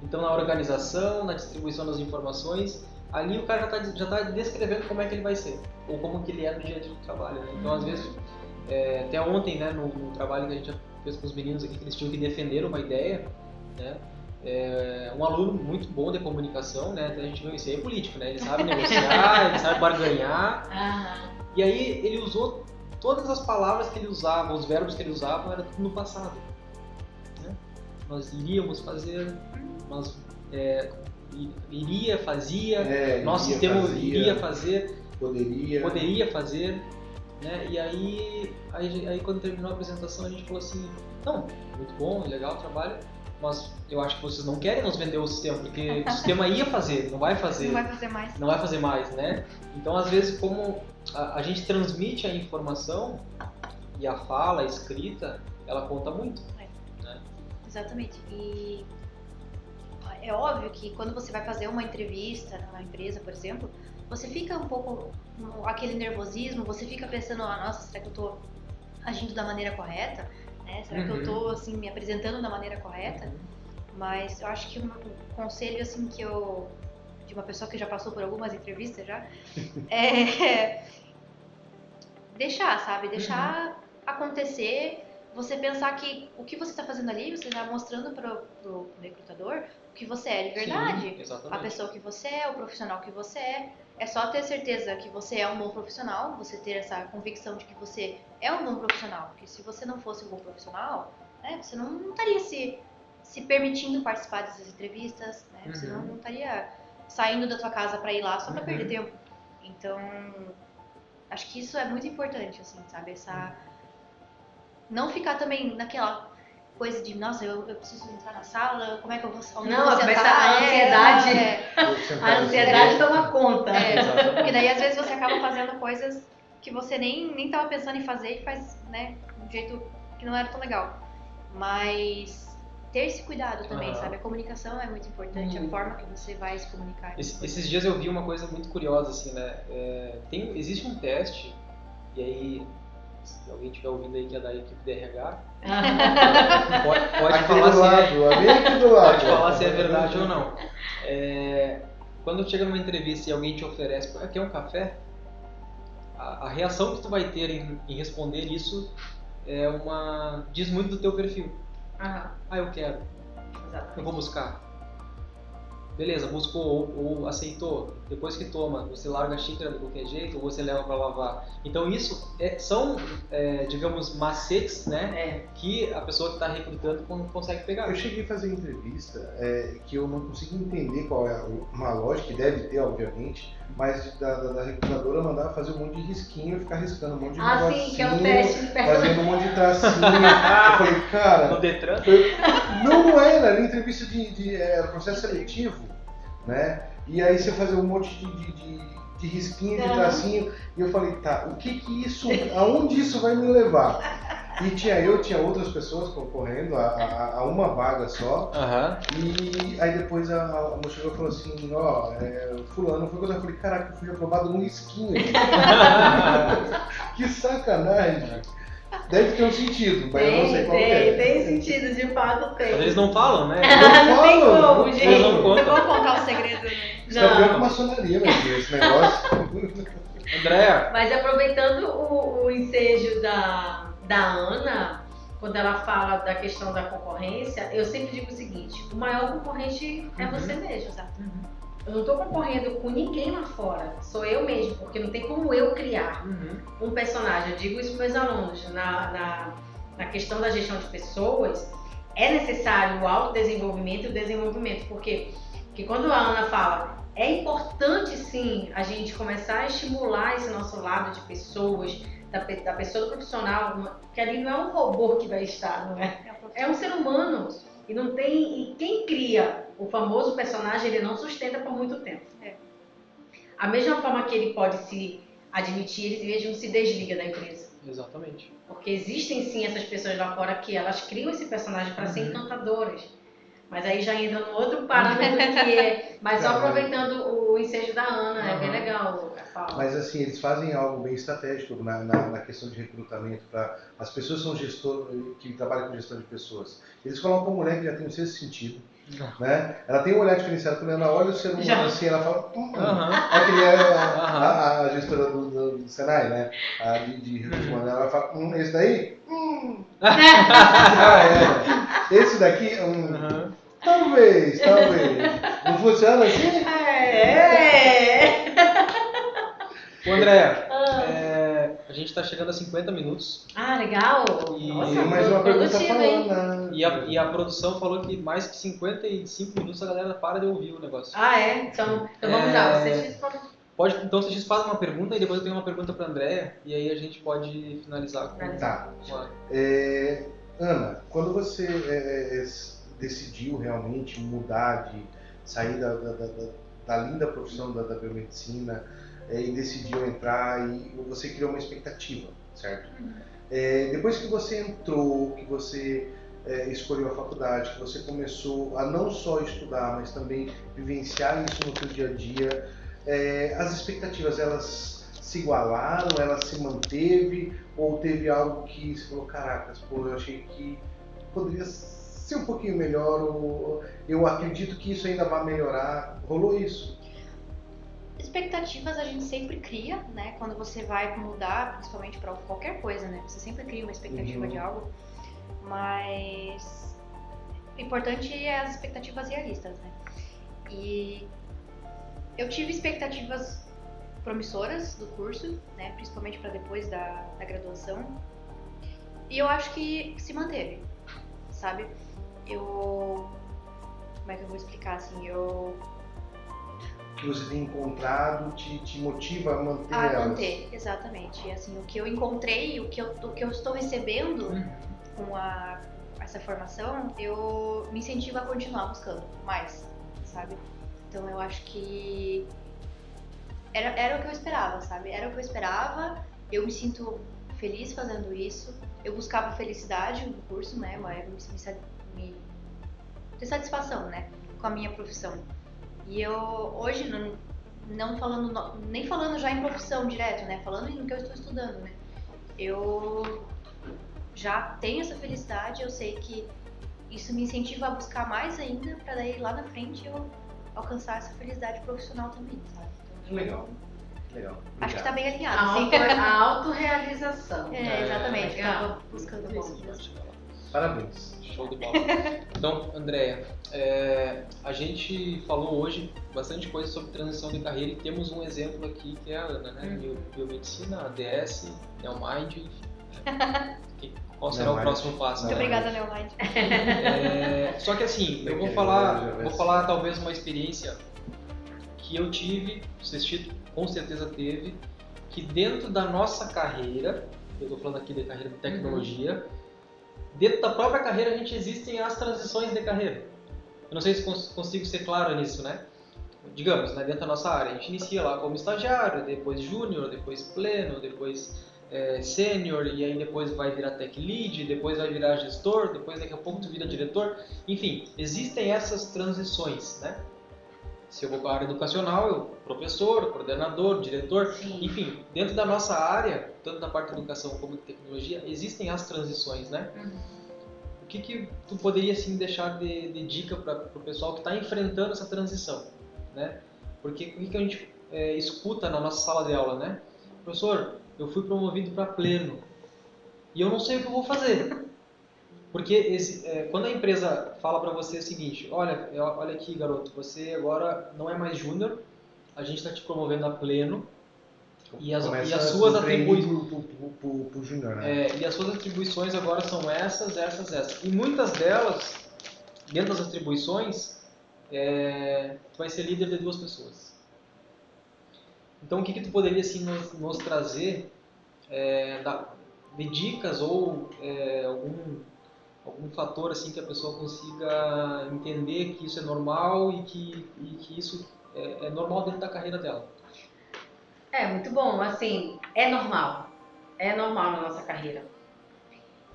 Então, na organização, na distribuição das informações, ali o cara já tá descrevendo como é que ele vai ser, ou como que ele é no dia a dia do trabalho, né? Então, às vezes, até ontem, né, no trabalho que a gente fez com os meninos aqui, que eles tinham que defender uma ideia, né? Um aluno muito bom de comunicação, né? Até a gente viu isso aí, é político, né? Ele sabe negociar, ele sabe barganhar. E aí ele usou todas as palavras que ele usava, os verbos que ele usava, era tudo no passado. Né? Nós iríamos fazer, nós iria, fazia, nosso sistema iria fazer, poderia fazer. Né? E aí quando terminou a apresentação a gente falou assim, não, muito bom, legal o trabalho, mas eu acho que vocês não querem nos vender o sistema, porque o sistema ia fazer, não vai fazer mais. Não vai fazer mais, né? Então, às vezes, como a gente transmite a informação e a fala, a escrita, ela conta muito. Né? Exatamente. E é óbvio que quando você vai fazer uma entrevista numa empresa, por exemplo, você fica um pouco aquele nervosismo, você fica pensando, nossa, será que eu estou agindo da maneira correta? Né? Será que eu estou assim, me apresentando da maneira correta? Mas eu acho que um conselho assim, de uma pessoa que já passou por algumas entrevistas já, é deixar, sabe? Deixar acontecer, você pensar que o que você está fazendo ali, você está mostrando pro recrutador o que você é de verdade. Sim, a pessoa que você é, o profissional que você é. É só ter certeza que você é um bom profissional, você ter essa convicção de que você é um bom profissional. Porque se você não fosse um bom profissional, né, você não estaria se permitindo participar dessas entrevistas, né? Você não estaria saindo da tua casa para ir lá só para perder tempo. Então, acho que isso é muito importante, assim, sabe? Não ficar também naquela coisa de, nossa, eu preciso entrar na sala, como é que eu vou a ansiedade. A ansiedade toma conta. Porque daí às vezes você acaba fazendo coisas que você nem tava pensando em fazer e faz, né, de um jeito que não era tão legal. Mas ter esse cuidado também, sabe? A comunicação é muito importante, a forma que você vai se comunicar. Esses dias eu vi uma coisa muito curiosa, assim, né? Existe um teste, e aí, se alguém estiver ouvindo aí que é da equipe de RH, pode falar se é verdade ou não. Quando chega numa entrevista e alguém te oferece, quer um café? A reação que tu vai ter em responder isso diz muito do teu perfil. Eu quero. Exatamente. Eu vou buscar. Beleza, buscou ou aceitou. Depois que toma, você larga a xícara de qualquer jeito ou você leva para lavar. Então isso são, digamos, macetes, né? Que a pessoa que está recrutando consegue pegar. Eu cheguei a fazer entrevista que eu não consegui entender qual é uma lógica, que deve ter, obviamente, mas da recrutadora mandava fazer um monte de risquinho, ficar riscando um monte de negocinho, sim, que é um teste de fazendo um monte de tracinho. Eu falei, cara... No Detran? Não era entrevista de processo seletivo, né? E aí você fazia um monte de risquinho, de tracinho, e eu falei, tá, o que isso, aonde isso vai me levar? E tinha outras pessoas concorrendo a uma vaga só, e aí depois a moça falou assim, fulano foi quando eu falei, caraca, eu fui aprovado num risquinho aqui. Que sacanagem. Deve ter um sentido, mas eu não sei qual é. Tem sentido, de fato tem. Mas eles não falam, né? Não tem como, gente. Eles não contam. Eu vou contar o segredo, né? Isso é pior que maçonaria, meu Deus, esse negócio. Andréa. Mas aproveitando o ensejo da Ana, quando ela fala da questão da concorrência, eu sempre digo o seguinte, o maior concorrente é você mesmo, sabe? Eu não estou concorrendo com ninguém lá fora, sou eu mesmo, porque não tem como eu criar um personagem. Eu digo isso para os meus alunos, na questão da gestão de pessoas, é necessário o autodesenvolvimento e o desenvolvimento, porque quando a Ana fala, é importante sim a gente começar a estimular esse nosso lado de pessoas, da pessoa do profissional, que ali não é um robô que vai estar, não é? É um ser humano. E quem cria o famoso personagem, ele não sustenta por muito tempo. A mesma forma que ele pode se admitir, ele mesmo se desliga da empresa. Exatamente. Porque existem sim essas pessoas lá fora que elas criam esse personagem para ser encantadoras. Mas aí já entra no outro parâmetro que é. Mas só Não, mas- aproveitando o ensejo da Ana, é bem Aham. legal a fala. Mas assim, eles fazem algo bem estratégico na questão de recrutamento para as pessoas que são que trabalham com gestão de pessoas. Eles colocam uma mulher que já tem o sexto sentido, né? Ela tem um olhar diferenciado. Quando ela olha o ser humano assim, ela fala, Aham. é que nem a gestora do Senai, né? A de recursos humanos, ela fala, esse daí? Esse daqui? Aham. Talvez. Não funciona assim? É. Ô, Andréia, a gente está chegando a 50 minutos Ah, legal. E- Nossa, Tem mais uma pergunta produtivo, hein? falando, né? e a produção falou que mais que 55 minutos a galera para de ouvir o negócio. Ah, é? Então vamos lá. Vocês Então vocês fazem uma pergunta e depois eu tenho uma pergunta para a Andréia e aí a gente pode finalizar com Tá. uma... Ana, quando você decidiu realmente mudar, de sair da linda profissão da biomedicina e decidiu entrar e você criou uma expectativa, certo? Depois que você entrou, que você escolheu a faculdade, que você começou a não só estudar, mas também vivenciar isso no seu dia a dia, as expectativas, elas se igualaram, ela se manteve, ou teve algo que você falou, caracas, pô, eu achei que poderia ser um pouquinho melhor, ou eu acredito que isso ainda vai melhorar, rolou isso? Expectativas a gente sempre cria, né? Quando você vai mudar, principalmente para qualquer coisa, né? Você sempre cria uma expectativa de algo, mas o importante é as expectativas realistas, né? E eu tive expectativas promissoras do curso, né? Principalmente para depois da graduação, e eu acho que se manteve, sabe? Como é que eu vou explicar assim? Que você tem encontrado te motiva a manter A elas? manter, exatamente. E, assim, o que eu encontrei, o que eu estou recebendo com essa formação, eu me incentivo a continuar buscando mais, sabe? Então eu acho que era o que eu esperava, sabe? Era o que eu esperava, eu me sinto feliz fazendo isso, eu buscava felicidade no curso, né? Me ter satisfação, né? Com a minha profissão. E eu hoje, não falando, nem falando já em profissão direto, né? Falando no que eu estou estudando, né? Eu já tenho essa felicidade, eu sei que isso me incentiva a buscar mais ainda, para daí lá na frente eu alcançar essa felicidade profissional também, sabe? Então, Legal. acho que tá bem alinhado, A assim. autorrealização. Exatamente, eu legal. tava buscando isso mesmo. Parabéns. Show de bola. Então, Andréia, a gente falou hoje bastante coisa sobre transição de carreira e temos um exemplo aqui que é a Ana, né? Biomedicina, ADS, Neomind, qual será o próximo passo? Muito obrigada, Neomind. Só que assim, eu vou falar talvez uma experiência que eu tive, o Sextito com certeza teve, que dentro da nossa carreira, eu estou falando aqui da carreira de tecnologia, dentro da própria carreira a gente existem as transições de carreira. Eu não sei se consigo ser claro nisso, né? Digamos, né, dentro da nossa área, a gente inicia lá como estagiário, depois júnior, depois pleno, depois sênior, e aí depois vai virar tech lead, depois vai virar gestor, depois daqui a pouco tu vira diretor. Enfim, existem essas transições, né? Se eu vou para a área educacional, eu professor, coordenador, diretor, Sim. enfim, dentro da nossa área, tanto na parte de educação como de tecnologia, existem as transições, né? O que tu poderia assim deixar de dica para o pessoal que está enfrentando essa transição, né? Porque o que a gente escuta na nossa sala de aula, né? Professor, eu fui promovido para pleno e eu não sei o que eu vou fazer. Porque quando a empresa fala para você o seguinte, olha aqui, garoto, você agora não é mais júnior, a gente está te promovendo a pleno e as suas atribuições pro júnior, né? e as suas atribuições agora são essas. E muitas delas, dentro das atribuições, tu vai ser líder de 2 pessoas. Então, o que tu poderia assim nos trazer de dicas ou algum fator assim que a pessoa consiga entender que isso é normal e que isso é normal dentro da carreira dela? Muito bom. Assim, é normal na nossa carreira.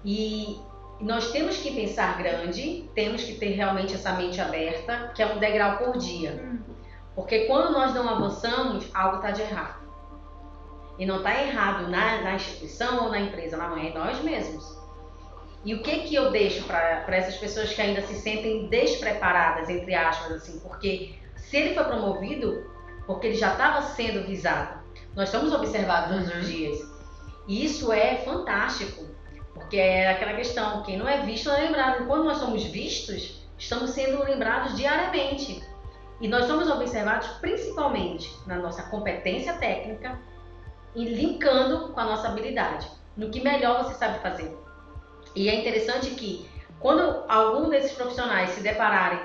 E E nós temos que pensar grande, temos que ter realmente essa mente aberta, que é um degrau por dia. Porque quando nós não avançamos, algo está de errado. E não está errado na instituição ou na empresa, não, é em nós mesmos. E o que eu deixo para essas pessoas que ainda se sentem despreparadas, entre aspas, assim, porque se ele foi promovido, porque ele já estava sendo visado. Nós somos observados todos os dias. E isso é fantástico, porque é aquela questão, quem não é visto não é lembrado. E quando nós somos vistos, estamos sendo lembrados diariamente. E nós somos observados principalmente na nossa competência técnica e linkando com a nossa habilidade, no que melhor você sabe fazer. E é interessante que quando algum desses profissionais se depararem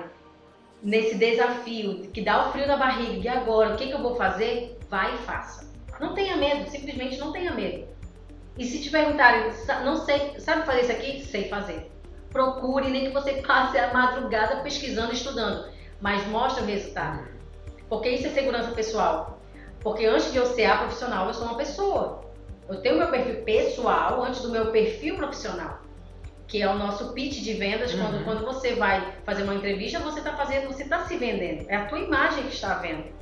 nesse desafio que dá o frio na barriga, e agora, o que eu vou fazer? Vai e faça. Não tenha medo, simplesmente não tenha medo. E se te perguntarem, não sei, sabe fazer isso aqui? Sei fazer. Procure, nem que você passe a madrugada pesquisando, estudando, mas mostre o resultado. Porque isso é segurança pessoal. Porque antes de eu ser a profissional, eu sou uma pessoa. Eu tenho meu perfil pessoal antes do meu perfil profissional, que é o nosso pitch de vendas. Quando você vai fazer uma entrevista, você está se vendendo. É a tua imagem que está vendo.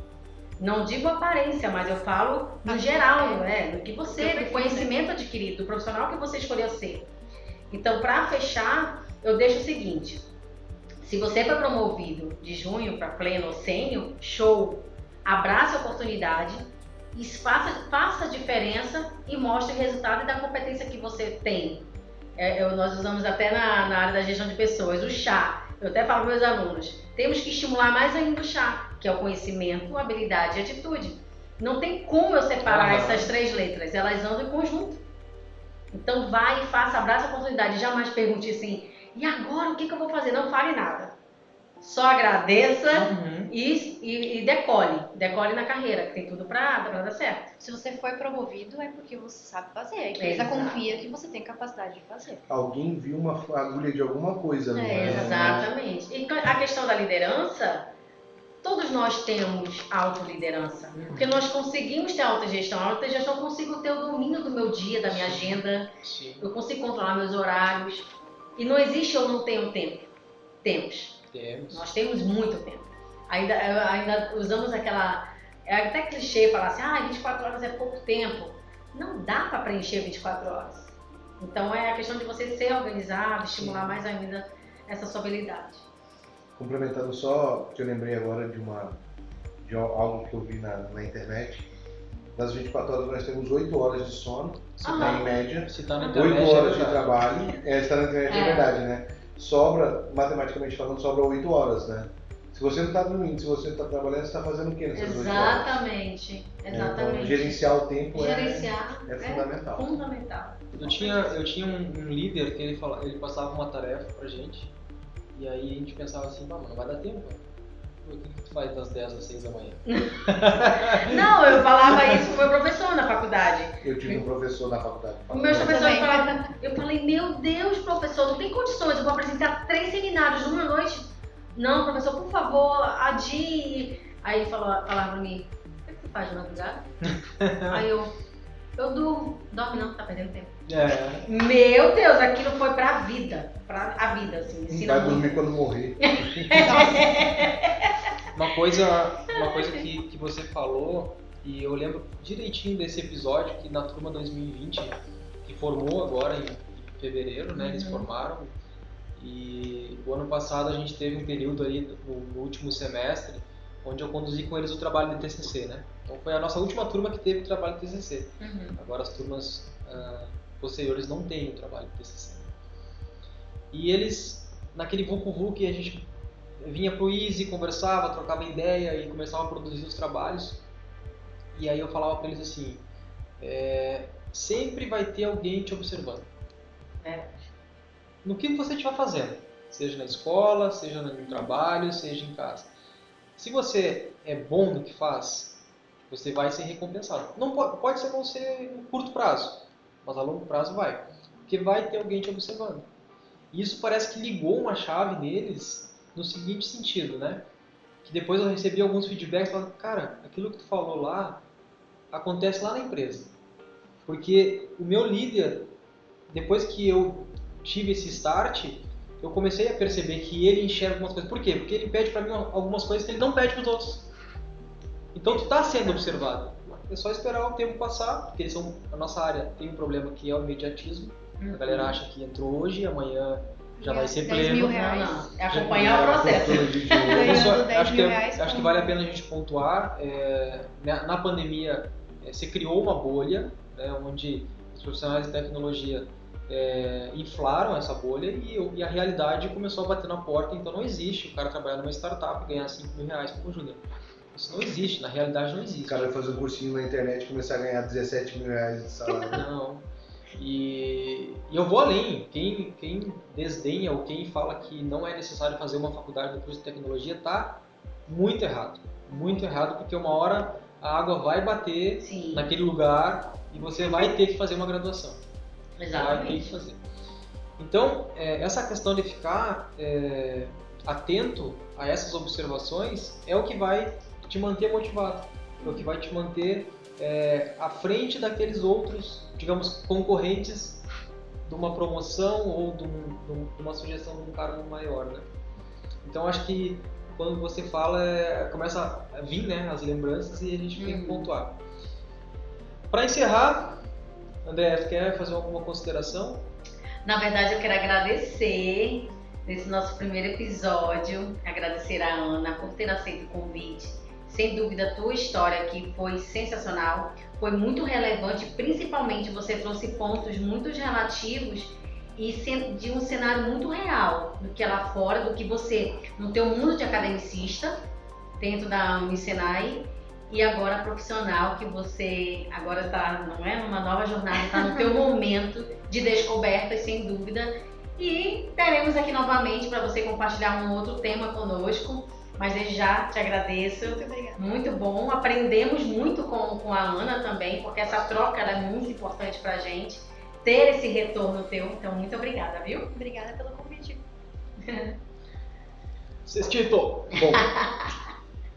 Não digo aparência, mas eu falo no geral, do que você, do conhecimento adquirido, do profissional que você escolheu ser. Então, para fechar, eu deixo o seguinte: se você foi promovido de júnior para pleno ou sênior, show! Abrace a oportunidade, faça a diferença e mostre o resultado da competência que você tem. Nós usamos até na área da gestão de pessoas, o chá. Eu até falo para meus alunos, temos que estimular mais ainda o chá, que é o conhecimento, habilidade e atitude. Não tem como eu separar essas 3 letras, elas andam em conjunto. Então vai e faça, abraça a oportunidade, jamais pergunte assim, e agora o que eu vou fazer? Não fale nada. Só agradeça e decole na carreira, que tem tudo para dar certo. Se você foi promovido, é porque você sabe fazer. A empresa confia que você tem capacidade de fazer. Alguém viu uma agulha de alguma coisa, não é? Exatamente. E a questão da liderança, todos nós temos autoliderança. Porque nós conseguimos ter autogestão. A autogestão eu consigo ter o domínio do meu dia, da minha agenda. Sim. Eu consigo controlar meus horários. E não existe eu não tenho tempo. Temos. Nós temos muito tempo. Ainda usamos aquela... É até clichê falar assim, 24 horas é pouco tempo. Não dá para preencher 24 horas. Então é a questão de você ser organizado, estimular mais ainda essa sua habilidade. Complementando só, que eu lembrei agora de algo que eu vi na internet. Das 24 horas nós temos 8 horas de sono, em média. Se tá na internet, 8 horas de trabalho. Se tá na internet é verdade, né? Sobra, matematicamente falando, sobra 8 horas, né? Se você não está dormindo, se você está trabalhando, você está fazendo o quê nessas 8 horas? Exatamente. Então, gerenciar o tempo é fundamental. Fundamental. Eu tinha um líder que ele passava uma tarefa pra gente, e aí a gente pensava assim, não vai dar tempo. O que tu faz das 10 às 6 da manhã? Não, eu falava isso com o meu professor na faculdade. Eu tive um professor na faculdade. O meu professor falava, eu falei, meu Deus, professor, não tem condições, eu vou apresentar 3 seminários numa noite. Não, professor, por favor, adie. Aí ele falava pra mim, o que você faz de madrugada? Aí eu durmo. Dorme não, tá perdendo tempo. Meu Deus, aquilo foi pra vida, assim. Vai dormir quando morrer. Uma coisa que você falou, e eu lembro direitinho desse episódio, que na turma 2020, que formou agora em fevereiro, né, eles formaram, e o ano passado a gente teve um período aí, no último semestre, onde eu conduzi com eles o trabalho de TCC, né? Então foi a nossa última turma que teve o trabalho de TCC. Agora as turmas posteriores não têm o trabalho de TCC. E eles, naquele vucu-vucu que a gente vinha pro Easy, conversava, trocava ideia e começava a produzir os trabalhos. E aí eu falava para eles assim, sempre vai ter alguém te observando. No que você estiver fazendo, seja na escola, seja no trabalho, seja em casa. Se você é bom no que faz, você vai ser recompensado. Não pode ser não ser no curto prazo, mas a longo prazo vai. Porque vai ter alguém te observando. E isso parece que ligou uma chave neles no seguinte sentido, né? Que depois eu recebi alguns feedbacks falando, cara, aquilo que tu falou lá, acontece lá na empresa. Porque o meu líder, depois que eu tive esse start, eu comecei a perceber que ele enxerga algumas coisas. Por quê? Porque ele pede para mim algumas coisas que ele não pede para os outros. Então tu está sendo observado. É só esperar o tempo passar, porque a nossa área tem um problema que é o imediatismo. A galera acha que entrou hoje e amanhã já vai ser pleno. Não. É acompanhar o processo. Acho que vale a pena a gente pontuar. Na pandemia, se criou uma bolha, né, onde os profissionais de tecnologia inflaram essa bolha e a realidade começou a bater na porta. Então não existe o cara trabalhar numa startup e ganhar R$5.000 como júnior. Isso não existe, na realidade não existe. O cara vai fazer um cursinho na internet e começar a ganhar R$17.000 de salário. Não. E eu vou além. Quem desdenha ou quem fala que não é necessário fazer uma faculdade no curso de tecnologia está muito errado. Muito errado, porque uma hora a água vai bater naquele lugar e você vai ter que fazer uma graduação. Exatamente. Vai ter que fazer. Então, essa questão de ficar atento a essas observações é o que vai te manter motivado, é o que vai te manter à frente daqueles outros, digamos, concorrentes de uma promoção ou de uma sugestão de um cargo maior, né? Então acho que quando você fala, começa a vir, né, as lembranças e a gente tem que pontuar. Para encerrar, André, você quer fazer alguma consideração? Na verdade, eu quero agradecer nesse nosso primeiro episódio, agradecer a Ana por ter aceito o convite. Sem dúvida, a tua história aqui foi sensacional, foi muito relevante, principalmente você trouxe pontos muito relativos e de um cenário muito real, do que é lá fora, do que você, no teu mundo de academicista, dentro da Unisenai, e agora profissional, que você agora está, não é, numa nova jornada, está no teu momento de descobertas, sem dúvida, e teremos aqui novamente para você compartilhar um outro tema conosco. Mas desde já te agradeço. Muito obrigada. Muito bom. Aprendemos muito com a Ana também, porque essa troca ela é muito importante pra gente. Ter esse retorno teu. Então, muito obrigada, viu? Obrigada pelo convite. Sextito! Bom,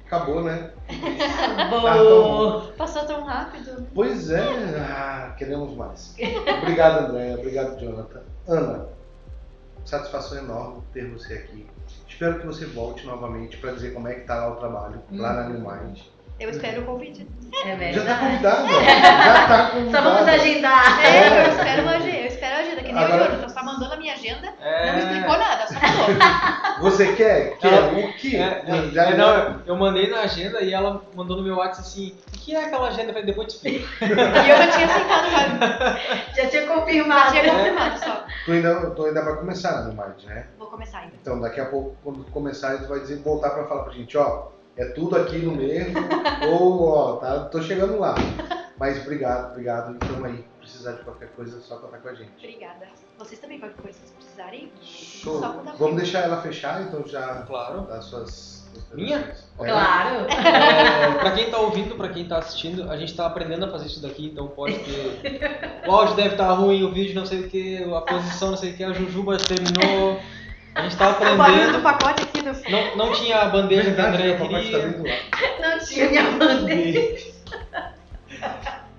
acabou, né? Bom. Passou tão rápido, né? Pois é, queremos mais. Obrigado, André. Obrigado, Jonathan. Ana, satisfação enorme ter você aqui. Espero que você volte novamente para dizer como é que está lá o trabalho, lá na New Mind. Eu espero o convite. É verdade. Já está convidada? Já está convidada. Só vamos agendar. Eu espero a agenda, que nem Agora- o Jonathan, só mandou na minha agenda, não me explicou nada, só mandou. Você quer? O que? Eu mandei na agenda e ela mandou no meu WhatsApp assim: o que é aquela agenda? Eu falei, depois te explico. E eu já tinha aceitado, sabe? Já tinha confirmado. Já tinha confirmado só. Tu ainda vai começar na New Mind, né? Vou começar ainda. Então daqui a pouco, quando tu começar, tu vai voltar para falar pra gente, ó, é tudo aquilo mesmo, ou ó, tá, tô chegando lá. Mas obrigado, estamos aí. Precisar de qualquer coisa, é só contar com a gente. Obrigada. Vocês também, qualquer coisa, se precisarem, Show. só mandar Vamos deixar ela fechar, então já Claro. dar suas Minha? Claro. Pra quem tá ouvindo, pra quem tá assistindo, a gente tá aprendendo a fazer isso daqui, então pode ter. O áudio deve estar ruim, o vídeo não sei o que, a posição não sei o que, a Jujuba terminou. A gente tá o barulho do aprendendo. pacote aqui do... Não tinha a bandeja que a Verdade, André o pacote tá queria. bem do lado. Não tinha minha bandeja.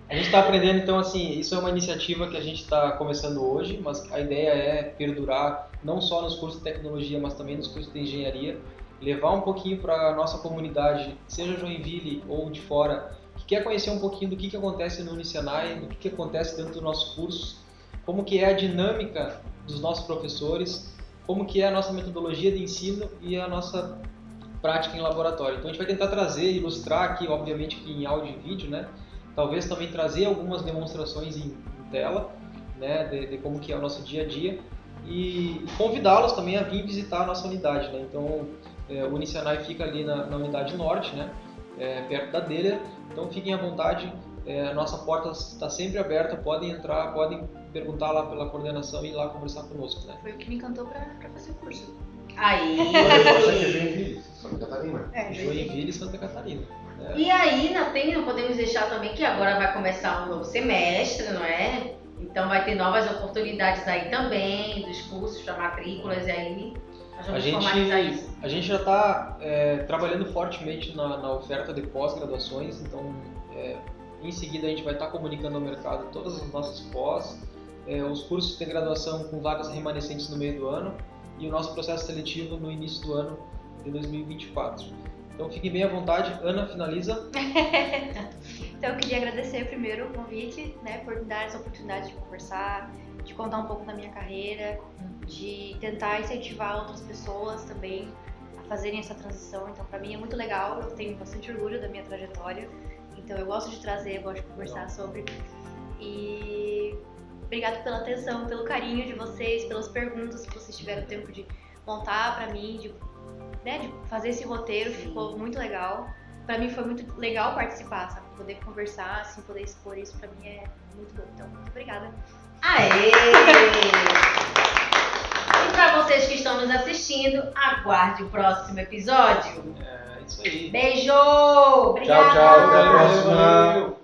A gente está aprendendo, então, assim, isso é uma iniciativa que a gente está começando hoje, mas a ideia é perdurar não só nos cursos de tecnologia, mas também nos cursos de engenharia, levar um pouquinho para a nossa comunidade, seja Joinville ou de fora, que quer conhecer um pouquinho do que acontece no Unisenai, do que acontece dentro dos nossos cursos, como que é a dinâmica dos nossos professores, como que é a nossa metodologia de ensino e a nossa prática em laboratório. Então a gente vai tentar trazer, ilustrar aqui, obviamente aqui em áudio e vídeo, né? Talvez também trazer algumas demonstrações em tela, né, de como que é o nosso dia a dia e convidá-los também a vir visitar a nossa unidade, né? Então, o Unisenai fica ali na unidade norte, né, perto da Deller, então fiquem à vontade, a nossa porta está sempre aberta, podem entrar, podem perguntar lá pela coordenação e ir lá conversar conosco, né? Foi o que me encantou pra fazer o curso. Aí. Isso aqui é Joinville, Santa Catarina. Joinville e Santa Catarina. E aí, não podemos deixar também que agora vai começar um novo semestre, não é? Então vai ter novas oportunidades aí também, dos cursos para matrículas, e aí nós vamos formalizar isso. A gente já está trabalhando fortemente na oferta de pós-graduações, então em seguida a gente vai estar comunicando ao mercado todas as nossas pós, os cursos de graduação com vagas remanescentes no meio do ano e o nosso processo seletivo no início do ano de 2024. Então fiquem bem à vontade. Ana, finaliza. Então eu queria agradecer primeiro o convite, né, por me dar essa oportunidade de conversar, de contar um pouco da minha carreira, de tentar incentivar outras pessoas também a fazerem essa transição. Então para mim é muito legal, eu tenho bastante orgulho da minha trajetória, então eu gosto de trazer, eu gosto de conversar sobre. E obrigado pela atenção, pelo carinho de vocês, pelas perguntas que vocês tiveram tempo de montar para mim, de fazer esse roteiro, ficou muito legal. Pra mim foi muito legal participar, sabe? Poder conversar, assim, poder expor isso pra mim é muito bom. Então, muito obrigada. Aê! E pra vocês que estão nos assistindo, aguarde o próximo episódio. É isso aí. Beijo! Obrigada! Tchau, até a próxima. Valeu.